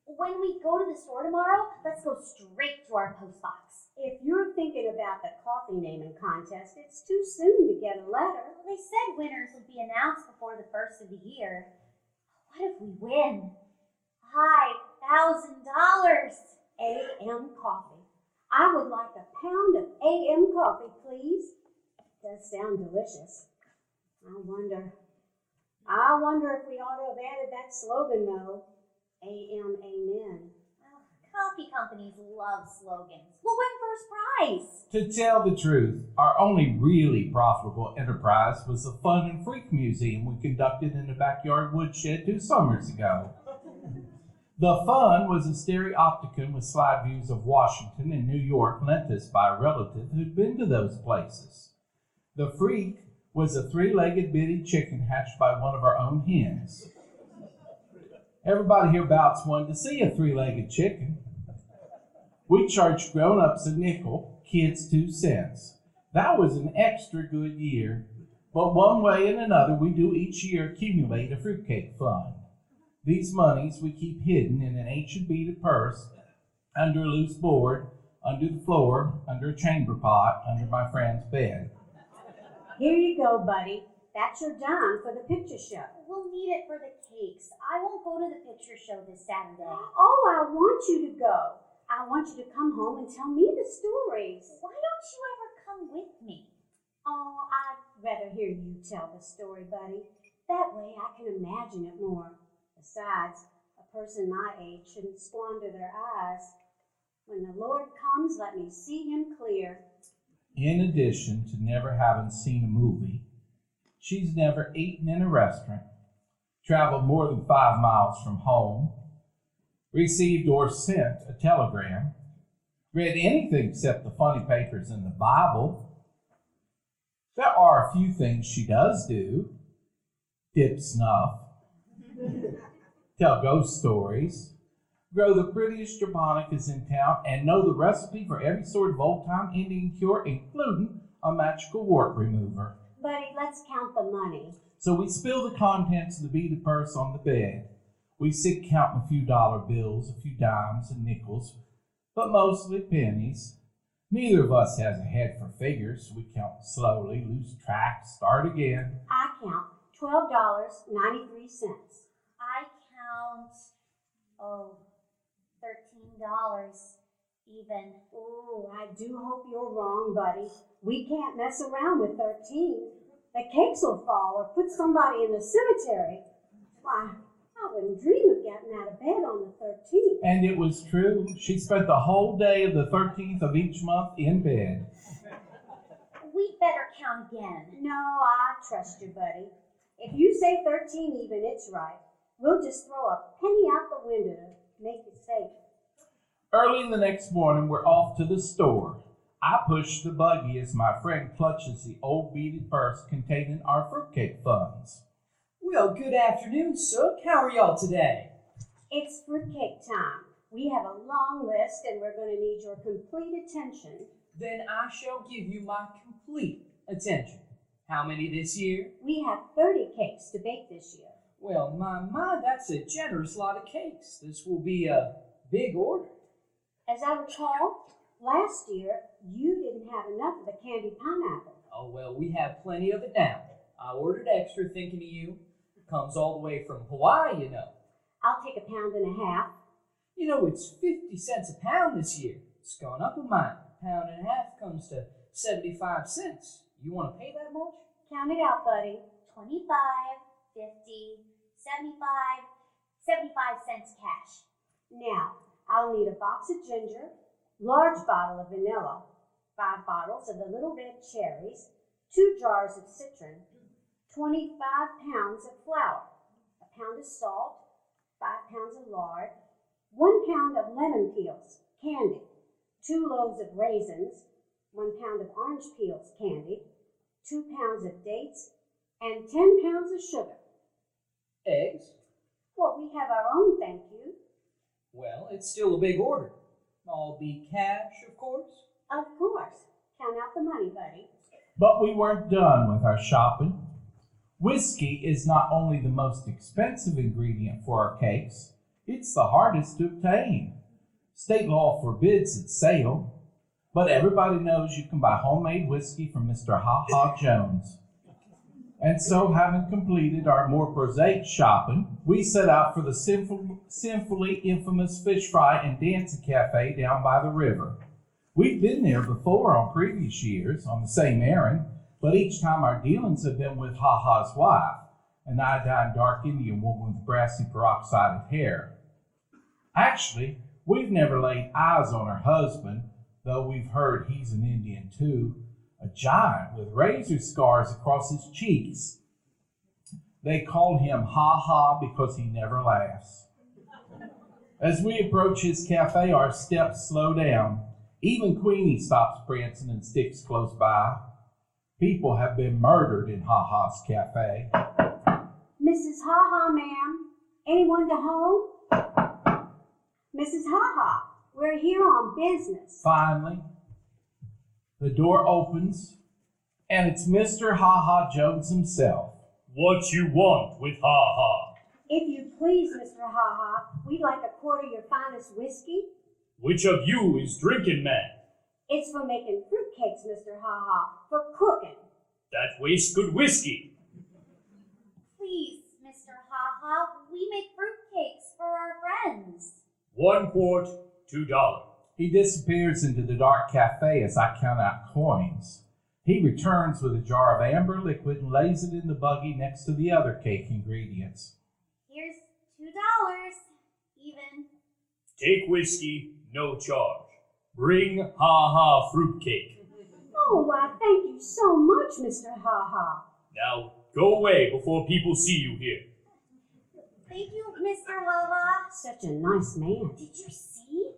When we go to the store tomorrow, let's go straight to our post box. If you're thinking about the coffee naming contest, it's too soon to get a letter. They said winners would be announced before the first of the year. What if we win? $5,000. AM coffee. I would like a pound of AM coffee, please. It does sound delicious. I wonder if we ought to have added that slogan, though. Amen. Oh, coffee companies love slogans. We'll win first prize. To tell the truth, our only really profitable enterprise was the Fun and Freak Museum we conducted in the backyard woodshed 2 summers ago. The Fun was a stereopticon with slide views of Washington and New York lent us by a relative who'd been to those places. The Freak was a 3-legged bitty chicken hatched by one of our own hens. Everybody hereabouts wanted to see a 3-legged chicken. We charged grown-ups a nickel, kids 2 cents. That was an extra good year, but one way and another we do each year accumulate a fruitcake fund. These monies we keep hidden in an ancient beaded purse, under a loose board, under the floor, under a chamber pot, under my friend's bed. Here you go, buddy. That's your dime for the picture show. We'll need it for the cakes. I won't go to the picture show this Saturday. Oh, I want you to go. I want you to come home and tell me the stories. Why don't you ever come with me? Oh, I'd rather hear you tell the story, buddy. That way I can imagine it more. Besides, a person my age shouldn't squander their eyes. When the Lord comes, let me see him clear. In addition to never having seen a movie, she's never eaten in a restaurant, traveled more than 5 miles from home, received or sent a telegram, read anything except the funny papers in the Bible. There are a few things she does do. Dip snuff, tell ghost stories, grow the prettiest japonicas in town, and know the recipe for every sort of old-time Indian cure, including a magical wart remover. Buddy, let's count the money. So we spill the contents of the beaded purse on the bed. We sit counting a few dollar bills, a few dimes and nickels, but mostly pennies. Neither of us has a head for figures, so we count slowly, lose track, start again. I count $12.93. I count, $13 even. Oh, I do hope you're wrong, buddy. We can't mess around with 13. The cakes will fall or put somebody in the cemetery. Why, I wouldn't dream of getting out of bed on the 13th. And it was true. She spent the whole day of the 13th of each month in bed. We'd better count again. No, I trust you, buddy. If you say 13 even, it's right. We'll just throw a penny out the window to make it safe. Early the next morning, we're off to the store. I push the buggy as my friend clutches the old beaded purse containing our fruitcake funds. Well, good afternoon, Sook. How are y'all today? It's fruitcake time. We have a long list and we're going to need your complete attention. Then I shall give you my complete attention. How many this year? We have 30 cakes to bake this year. Well, my, that's a generous lot of cakes. This will be a big order. As I recall, last year you didn't have enough of the candied pineapple. Oh, well, we have plenty of it now. I ordered extra thinking of you. It comes all the way from Hawaii, you know. I'll take 1.5 pounds. You know, it's 50 cents a pound this year. It's gone up a mile. 1.5 pounds comes to 75 cents. You want to pay that much? Count it out, buddy. 25, 50, 75 cents cash. Now, I'll need a box of ginger, large bottle of vanilla, 5 bottles of the little red cherries, 2 jars of citron, 25 pounds of flour, 1 pound of salt, 5 pounds of lard, 1 pound of lemon peels, candied, 2 loaves of raisins, 1 pound of orange peels, candied, 2 pounds of dates, and 10 pounds of sugar. Eggs? Well, we have our own, thank you. Well, it's still a big order. All be cash, of course. Of course. Count out the money, buddy. But we weren't done with our shopping. Whiskey is not only the most expensive ingredient for our cakes, it's the hardest to obtain. State law forbids its sale, but everybody knows you can buy homemade whiskey from Mr. Ha Ha Jones. And so, having completed our more prosaic shopping, we set out for the sinfully infamous fish fry and dancing cafe down by the river. We've been there before on previous years on the same errand, but each time our dealings have been with Ha-Ha's wife, an iodine dark Indian woman with brassy peroxided hair. Actually, we've never laid eyes on her husband, though we've heard he's an Indian too, a giant with razor scars across his cheeks. They called him Ha Ha because he never laughs. As we approach his cafe, our steps slow down. Even Queenie stops prancing and sticks close by. People have been murdered in Ha Ha's cafe. Mrs. Ha Ha, ma'am. Anyone to home? Mrs. Ha Ha, we're here on business. Finally, the door opens, and it's Mr. Ha Ha Jones himself. What you want with Ha Ha? If you please, Mr. Ha Ha, we'd like a quart of your finest whiskey. Which of you is drinking, man? It's for making fruitcakes, Mr. Ha Ha, for cooking. That wastes good whiskey. Please, Mr. Ha Ha, we make fruitcakes for our friends. 1 quart, $2. He disappears into the dark cafe as I count out coins. He returns with a jar of amber liquid and lays it in the buggy next to the other cake ingredients. Here's $2, even. Take whiskey, no charge. Bring Ha Ha fruitcake. Oh, why, thank you so much, Mr. Ha Ha. Now go away before people see you here. Thank you, Mr. Ha Ha. Such a nice man. Did you see?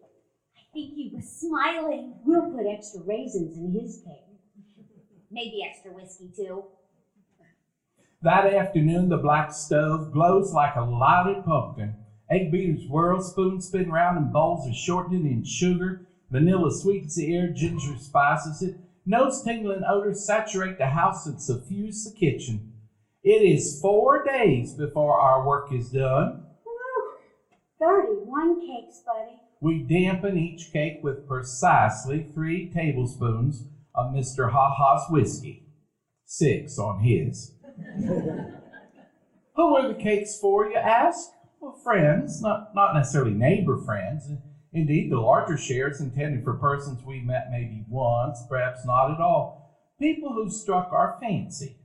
I think he was smiling. We'll put extra raisins in his cake. Maybe extra whiskey, too. That afternoon, the black stove glows like a lighted pumpkin. Egg beaters whirl, spoons spin round, and bowls are shortened in sugar. Vanilla sweetens the air, ginger spices it. Nose-tingling odors saturate the house and suffuse the kitchen. It is 4 days before our work is done. Whew, 31 cakes, buddy. We dampen each cake with precisely 3 tablespoons of Mr. Ha Ha's whiskey. 6 on his. Who are the cakes for, you ask? Well, friends, not necessarily neighbor friends. Indeed, the larger share is intended for persons we met maybe once, perhaps not at all. People who struck our fancy.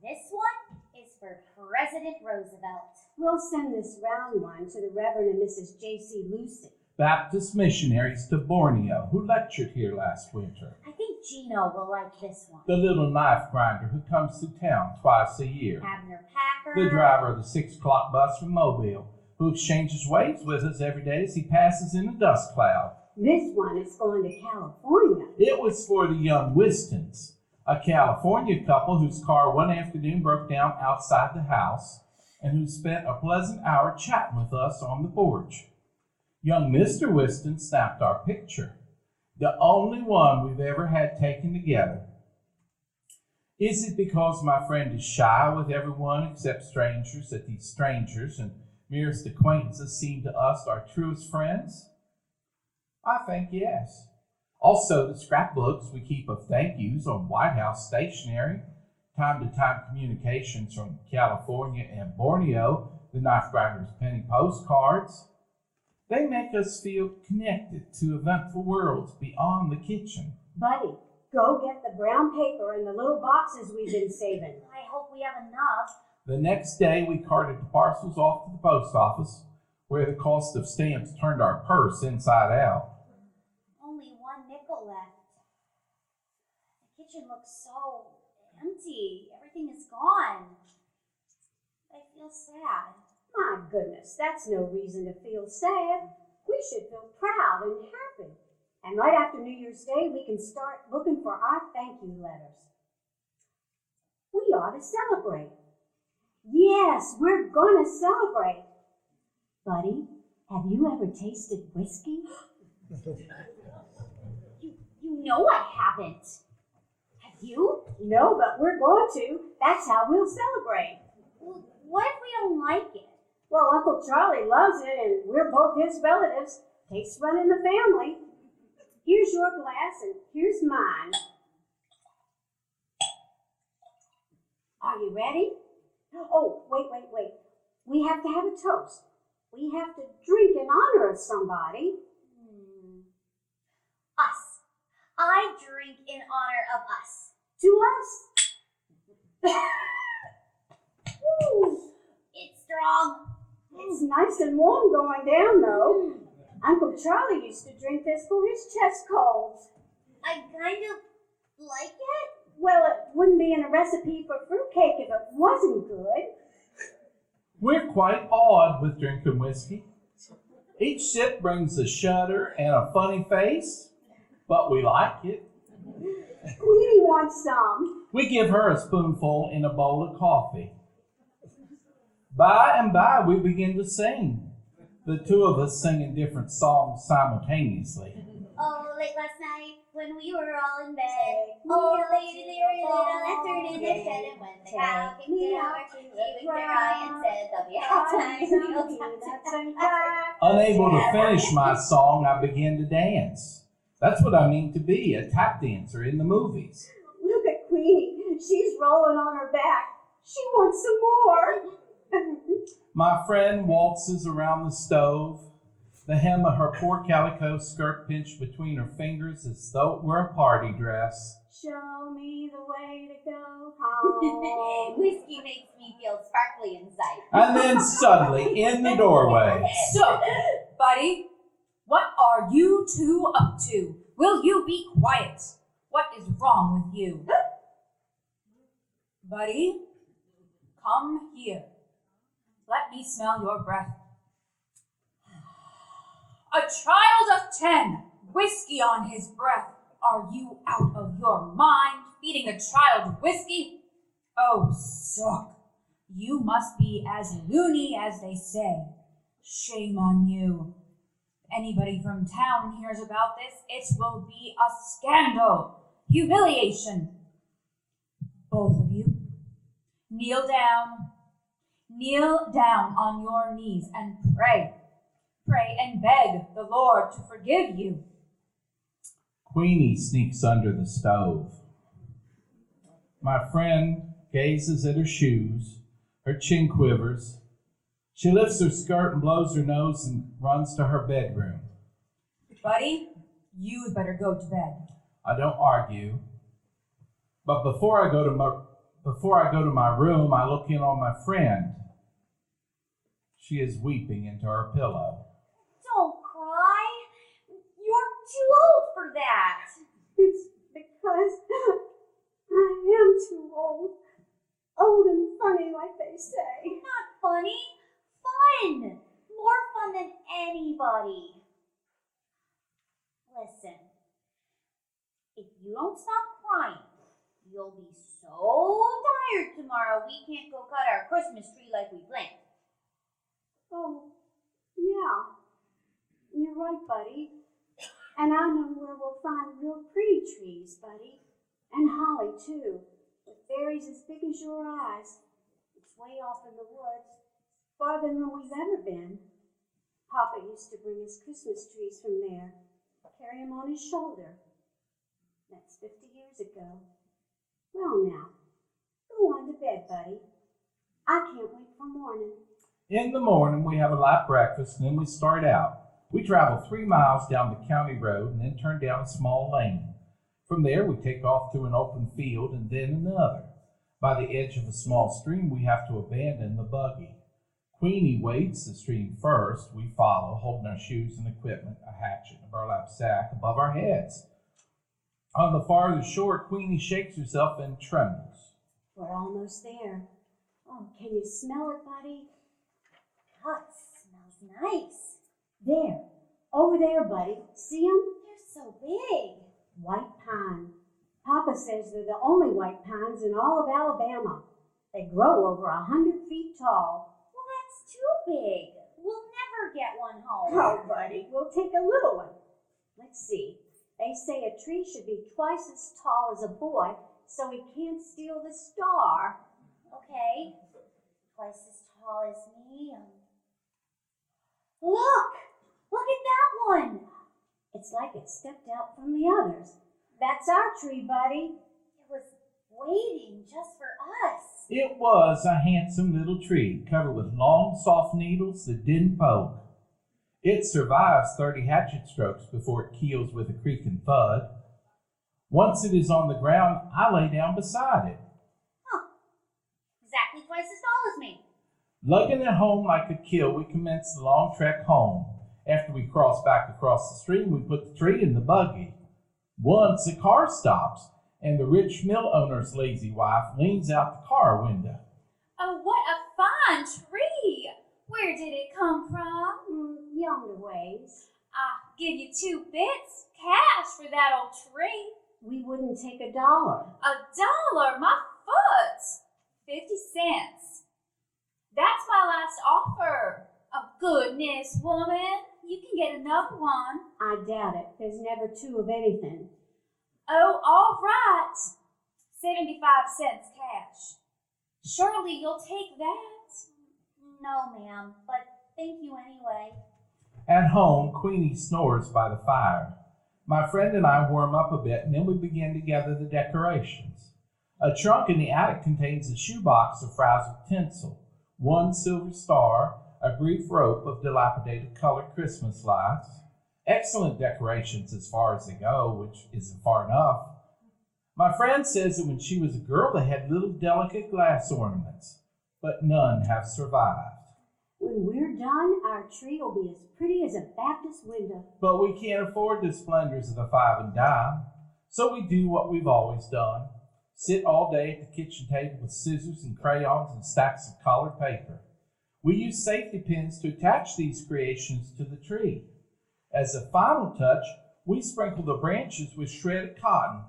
This one is for President Roosevelt. We'll send this round one to the Reverend and Mrs. J.C. Lucy. Baptist missionaries to Borneo who lectured here last winter. I think Gino will like this one. The little knife grinder who comes through town twice a year. Abner Packer. The driver of the 6 o'clock bus from Mobile, who exchanges waves with us every day as he passes in a dust cloud. This one is going to California. It was for the young Wistons, a California couple whose car one afternoon broke down outside the house and who spent a pleasant hour chatting with us on the porch. Young Mr. Wiston snapped our picture, the only one we've ever had taken together. Is it because my friend is shy with everyone except strangers that these strangers and merest acquaintances seem to us our truest friends? I think yes. Also, the scrapbooks we keep of thank yous on White House stationery, time-to-time communications from California and Borneo, the knife grinder's penny postcards. They make us feel connected to eventful worlds beyond the kitchen. Buddy, go get the brown paper and the little boxes we've been saving. I hope we have enough. The next day, we carted the parcels off to the post office, where the cost of stamps turned our purse inside out. Only 1 nickel left. The kitchen looks so empty. Everything is gone. I feel sad. My goodness, that's no reason to feel sad. We should feel proud and happy. And right after New Year's Day, we can start looking for our thank you letters. We ought to celebrate. Yes, we're going to celebrate. Buddy, have you ever tasted whiskey? You know I haven't. Have you? No, but we're going to. That's how we'll celebrate. Well, what if we don't like it? Well, Uncle Charlie loves it, and we're both his relatives. Tastes run in the family. Here's your glass, and here's mine. Are you ready? Oh, wait. We have to have a toast. We have to drink in honor of somebody. Us. I drink in honor of us. To us. Ooh, It's strong. it's nice and warm going down, though. Uncle Charlie used to drink this for his chest colds. I kind of like it. Well, it wouldn't be in a recipe for fruitcake if it wasn't good. We're quite awed with drinking whiskey. Each sip brings a shudder and a funny face, but we like it. Queenie wants some. We give her a spoonful in a bowl of coffee. By and by, we begin to sing. The two of us singing different songs simultaneously. Oh, late last night when we were all in bed. Oh, lady, they were little and turned in their shed. And when the cow kicked it over, she winked her eye and said, "There'll be hot times, real times." Unable to finish my song, I begin to dance. That's what I mean to be, a tap dancer in the movies. Look at Queenie. She's rolling on her back. She wants some more. My friend waltzes around the stove, the hem of her poor calico skirt pinched between her fingers as though it were a party dress. Show me the way to go home. Whiskey makes me feel sparkly inside. And then suddenly, in the doorway, So, buddy, what are you two up to? Will you be quiet? What is wrong with you? Buddy, come here. Let me smell your breath. A child of 10, whiskey on his breath. Are you out of your mind, feeding a child whiskey? Oh, Sook, you must be as loony as they say. Shame on you. If anybody from town hears about this, it will be a scandal, humiliation. Both of you, kneel down on your knees and pray. Pray and beg the Lord to forgive you. Queenie sneaks under the stove. My friend gazes at her shoes. Her chin quivers. She lifts her skirt and blows her nose and runs to her bedroom. Buddy, you had better go to bed. I don't argue. But before I go to my room, I look in on my friend. She is weeping into her pillow. Don't cry. You're too old for that. It's because I am too old. Old and funny, like they say. Not funny. Fun. More fun than anybody. Listen, if you don't stop crying, you'll be so tired tomorrow we can't go cut our Christmas tree like we planned. Oh, yeah. You're right, buddy. And I know where we'll find real pretty trees, buddy. And holly, too. With berries as big as your eyes. It's way off in the woods. Farther than we've ever been. Papa used to bring his Christmas trees from there. Carry them on his shoulder. That's 50 years ago. Well, now, go on to bed, buddy. I can't wait for morning. In the morning, we have a light breakfast, and then we start out. We travel 3 miles down the county road and then turn down a small lane. From there, we take off to an open field and then another. By the edge of a small stream, we have to abandon the buggy. Queenie wades the stream first. We follow, holding our shoes and equipment, a hatchet, a burlap sack above our heads. On the farther shore, Queenie shakes herself and trembles. We're almost there. Oh, can you smell it, buddy? God, it smells nice. There. Over there, buddy. See 'em? They're so big. White pine. Papa says they're the only white pines in all of Alabama. They grow over 100 feet tall. Well, that's too big. We'll never get one home. Oh, buddy, we'll take a little one. Let's see. They say a tree should be twice as tall as a boy so he can't steal the star. Okay. Twice as tall as me. Look! Look at that one! It's like it stepped out from the others. That's our tree, buddy. It was waiting just for us. It was a handsome little tree covered with long, soft needles that didn't poke. It survives 30 hatchet strokes before it keels with a creak and thud. Once it is on the ground, I lay down beside it. Huh. Exactly twice as tall as me. Lugging it home like a kill, we commenced the long trek home. After we cross back across the stream, we put the tree in the buggy. Once a car stops, and the rich mill owner's lazy wife leans out the car window. Oh, what a fine tree! Where did it come from? Yonder ways. I'll give you 2 bits cash for that old tree. We wouldn't take $1. $1, my foot! 50 cents. That's my last offer. Oh, goodness, woman. You can get another one. I doubt it. There's never 2 of anything. Oh, all right. 75 cents cash. Surely you'll take that. No, ma'am, but thank you anyway. At home, Queenie snores by the fire. My friend and I warm up a bit, and then we begin to gather the decorations. A trunk in the attic contains a shoebox of frazzled tinsel, 1 silver star, a brief rope of dilapidated colored Christmas lights. Excellent decorations as far as they go, which isn't far enough. My friend says that when she was a girl, they had little delicate glass ornaments, but none have survived. When we're done, our tree will be as pretty as a Baptist window. But we can't afford the splendors of the 5 and dime, so we do what we've always done. Sit all day at the kitchen table with scissors and crayons and stacks of colored paper. We use safety pins to attach these creations to the tree. As a final touch, we sprinkle the branches with shredded cotton,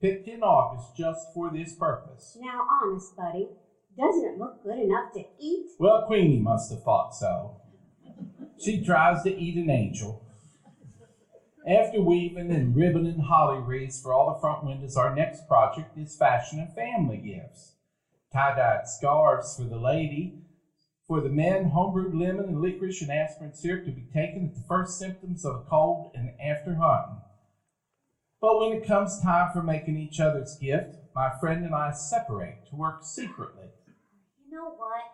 picked in August just for this purpose. Now, honest, buddy, doesn't it look good enough to eat? Well, Queenie must have thought so. She tries to eat an angel. After weaving and ribboning holly wreaths for all the front windows, our next project is fashion and family gifts. Tie-dyed scarves for the lady. For the men, homebrewed lemon and licorice and aspirin syrup to be taken at the first symptoms of a cold and after hunting. But when it comes time for making each other's gift, my friend and I separate to work secretly. You know what?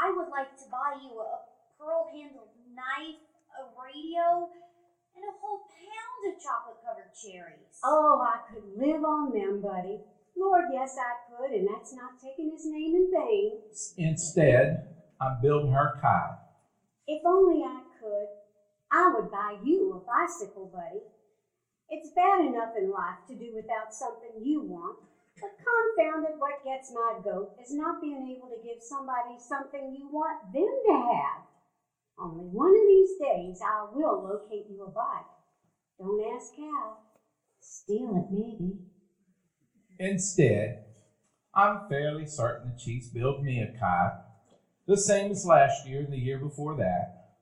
I would like to buy you a pearl-handled knife, a radio, and a whole pound of chocolate-covered cherries. Oh, I could live on them, buddy. Lord, yes, I could, and that's not taking his name in vain. Instead, I'm building her kite. If only I could, I would buy you a bicycle, buddy. It's bad enough in life to do without something you want, but confound it, what gets my goat is not being able to give somebody something you want them to have. Only one of these days I will locate you a bike. Don't ask how. Steal it, maybe. Instead, I'm fairly certain that she's built me a kite, the same as last year and the year before that.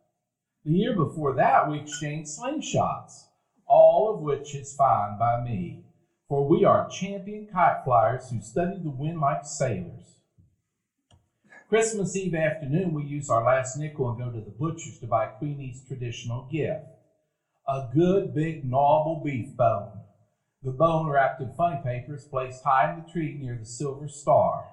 The year before that, we exchanged slingshots, all of which is fine by me, for we are champion kite flyers who study the wind like sailors. Christmas Eve afternoon, we use our last nickel and go to the butcher's to buy Queenie's traditional gift, a good big gnawable beef bone. The bone, wrapped in funny paper, is placed high in the tree near the silver star.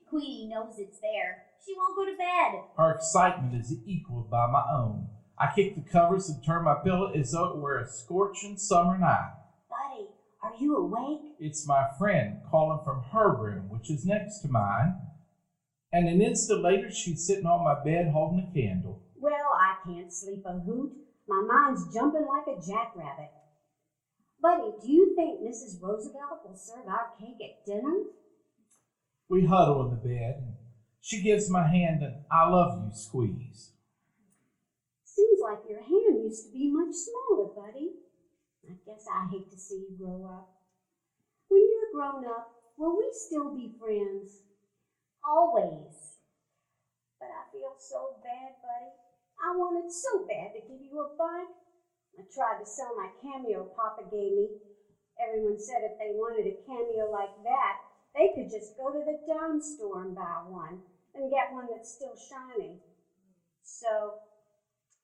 Queenie knows it's there. She won't go to bed. Her excitement is equaled by my own. I kick the covers and turn my pillow as though it were a scorching summer night. Buddy, are you awake? It's my friend calling from her room, which is next to mine. And an instant later, she's sitting on my bed holding a candle. Well, I can't sleep a hoot. My mind's jumping like a jackrabbit. Buddy, do you think Mrs. Roosevelt will serve our cake at dinner? We huddle in the bed, and she gives my hand an I love you squeeze. Seems like your hand used to be much smaller, buddy. I guess I hate to see you grow up. When you're grown up, will we still be friends? Always. But I feel so bad, buddy. I wanted so bad to give you a bike. I tried to sell my cameo Papa gave me. Everyone said if they wanted a cameo like that, they could just go to the dime store and buy one and get one that's still shining. So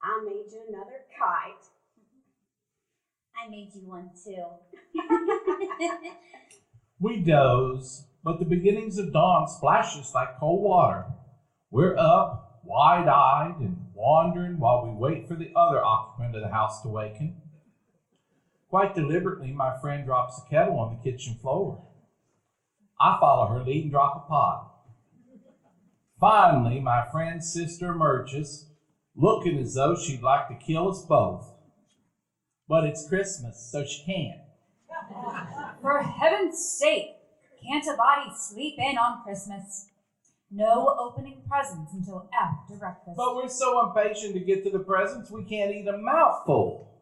I made you another kite. I made you one too. We doze, but the beginnings of dawn splash us like cold water. We're up, wide-eyed, and wandering while we wait for the other occupant of the house to waken. Quite deliberately, my friend drops a kettle on the kitchen floor. I follow her lead and drop a pot. Finally, my friend's sister emerges, looking as though she'd like to kill us both. But it's Christmas, so she can't. For heaven's sake, can't a body sleep in on Christmas? No opening presents until after breakfast. But we're so impatient to get to the presents, we can't eat a mouthful.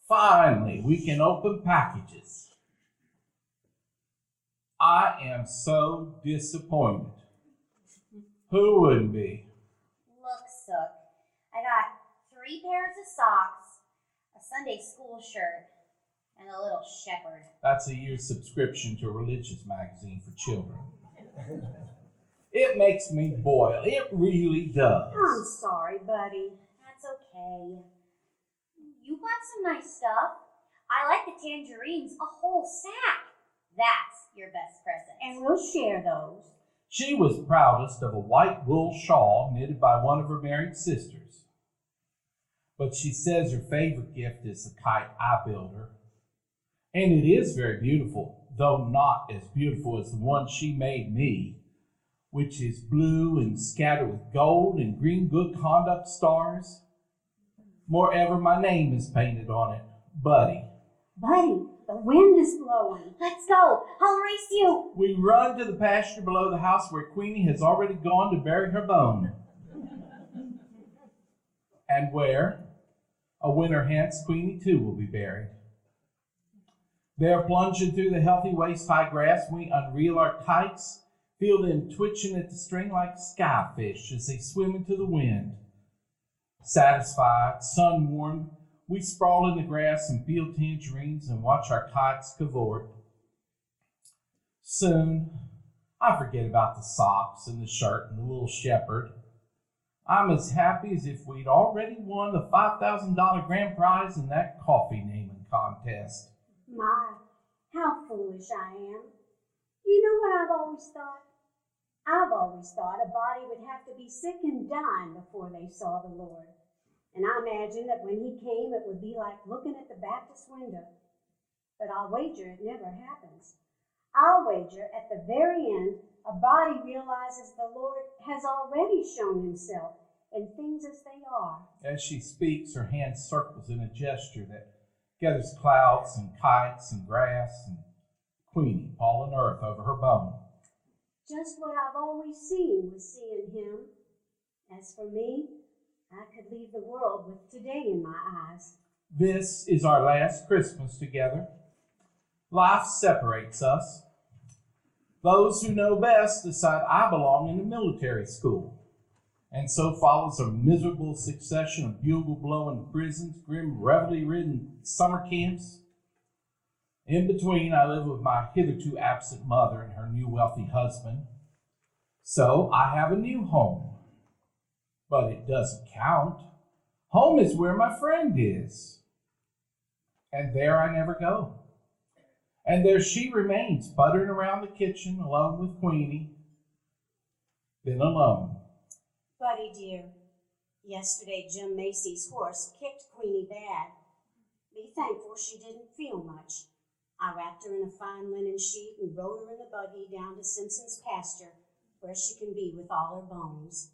Finally, we can open packages. I am so disappointed. Who wouldn't be? Look, Sook, I got 3 pairs of socks, a Sunday school shirt, and a little shepherd. That's a year's subscription to a religious magazine for children. It makes me boil. It really does. I'm sorry, buddy. That's okay. You got some nice stuff. I like the tangerines, a whole sack. That's your best present. And we'll share those. She was proudest of a white wool shawl knitted by one of her married sisters. But she says her favorite gift is the kite I built her. And it is very beautiful, though not as beautiful as the one she made me, which is blue and scattered with gold and green good conduct stars. Moreover, my name is painted on it, Buddy. Buddy, the wind is blowing. Let's go. I'll race you. We run to the pasture below the house where Queenie has already gone to bury her bone. And where, a winter hence, Queenie too will be buried. There, plunging through the healthy waist-high grass, we unreel our kites, feel them twitching at the string like skyfish as they swim into the wind. Satisfied, sun-warmed, we sprawl in the grass and peel tangerines and watch our kites cavort. Soon, I forget about the socks and the shirt and the little shepherd. I'm as happy as if we'd already won the $5,000 grand prize in that coffee naming contest. My, how foolish I am. You know what I've always thought? I've always thought a body would have to be sick and dying before they saw the Lord. And I imagined that when he came, it would be like looking at the Baptist window. But I'll wager it never happens. I'll wager at the very end, a body realizes the Lord has already shown himself in things as they are. As she speaks, her hand circles in a gesture that gathers clouds and kites and grass and Queenie pawing earth over her bone. Just what I've always seen was seeing him. As for me, I could leave the world with today in my eyes. This is our last Christmas together. Life separates us. Those who know best decide I belong in a military school. And so follows a miserable succession of bugle-blowing prisons, grim revelry-ridden summer camps. In between, I live with my hitherto absent mother and her new wealthy husband. So I have a new home. But it doesn't count. Home is where my friend is. And there I never go. And there she remains, puttering around the kitchen alone with Queenie. Then alone. Buddy dear, yesterday Jim Macy's horse kicked Queenie bad. Be thankful she didn't feel much. I wrapped her in a fine linen sheet and rode her in the buggy down to Simpson's pasture, where she can be with all her bones.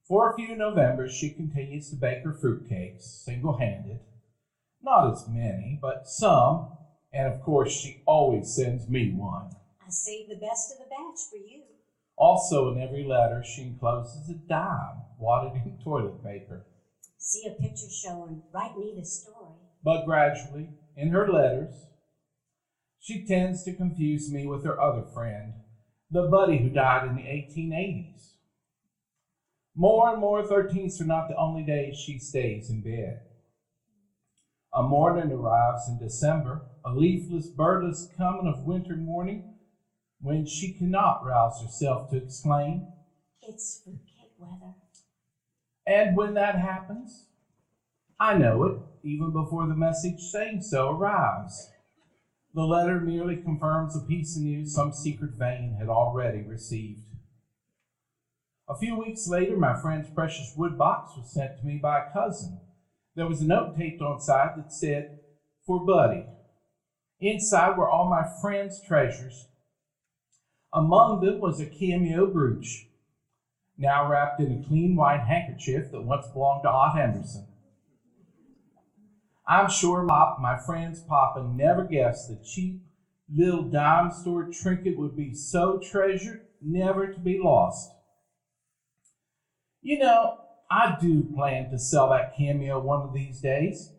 For a few Novembers, she continues to bake her fruitcakes, single-handed. Not as many, but some, and of course she always sends me one. I saved the best of the batch for you. Also, in every letter, she encloses a dime wadded in toilet paper. See a picture showing, write me the story. But gradually, in her letters, she tends to confuse me with her other friend, the Buddy who died in the 1880s. More and more, 13ths are not the only days she stays in bed. A morning arrives in December, a leafless, birdless coming of winter morning, when she cannot rouse herself to exclaim, It's fruitcake weather. and when that happens, I know it, even before the message saying so arrives. The letter merely confirms a piece of news some secret vein had already received. A few weeks later, my friend's precious wood box was sent to me by a cousin. There was a note taped on side that said, "For Buddy." Inside were all my friend's treasures. Among them was a cameo brooch. now wrapped in a clean white handkerchief that once belonged to Aunt Henderson. I'm sure my friend's papa never guessed the cheap little dime store trinket would be so treasured, never to be lost. You know, I do plan to sell that cameo one of these days.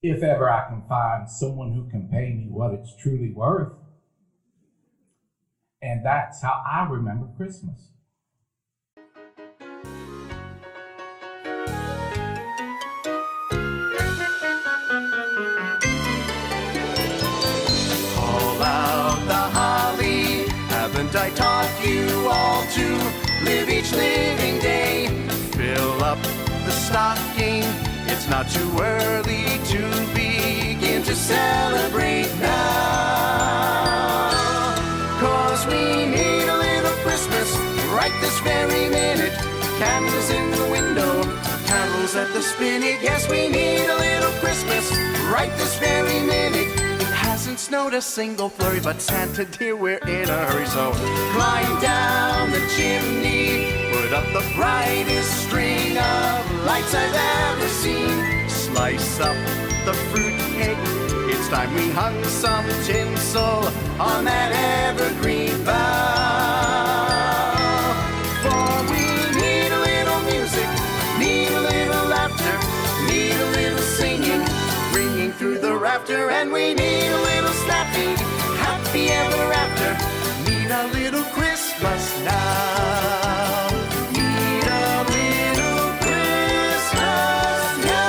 If ever I can find someone who can pay me what it's truly worth. And that's how I remember Christmas. Call out the holly, haven't I taught you all to live each living day? Fill up the stocking, it's not too early to begin to celebrate now. 'Cause we need a little Christmas right this very minute. Candles in the window, carols at the spinet. Yes, we need a little Christmas right this very minute. It hasn't snowed a single flurry, but Santa dear, we're in a hurry. So climb down the chimney, put up the brightest string of lights I've ever seen. Slice up the fruitcake, it's time we hung some tinsel on that evergreen bough. For we need a little music, need a little laughter, need a little singing, ringing through the rafter. And we need a little snapping, happy ever after. Need a little Christmas now. Need a little Christmas now.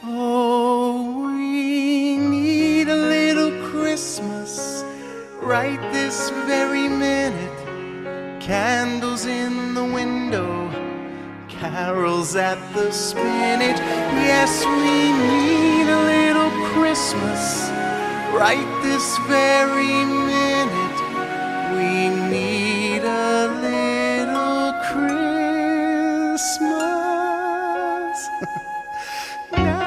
Oh, we need a little Christmas right this very minute. Candles in the window, carols at the spinet. Yes, we need a little Christmas right this very minute. We need a little Christmas now.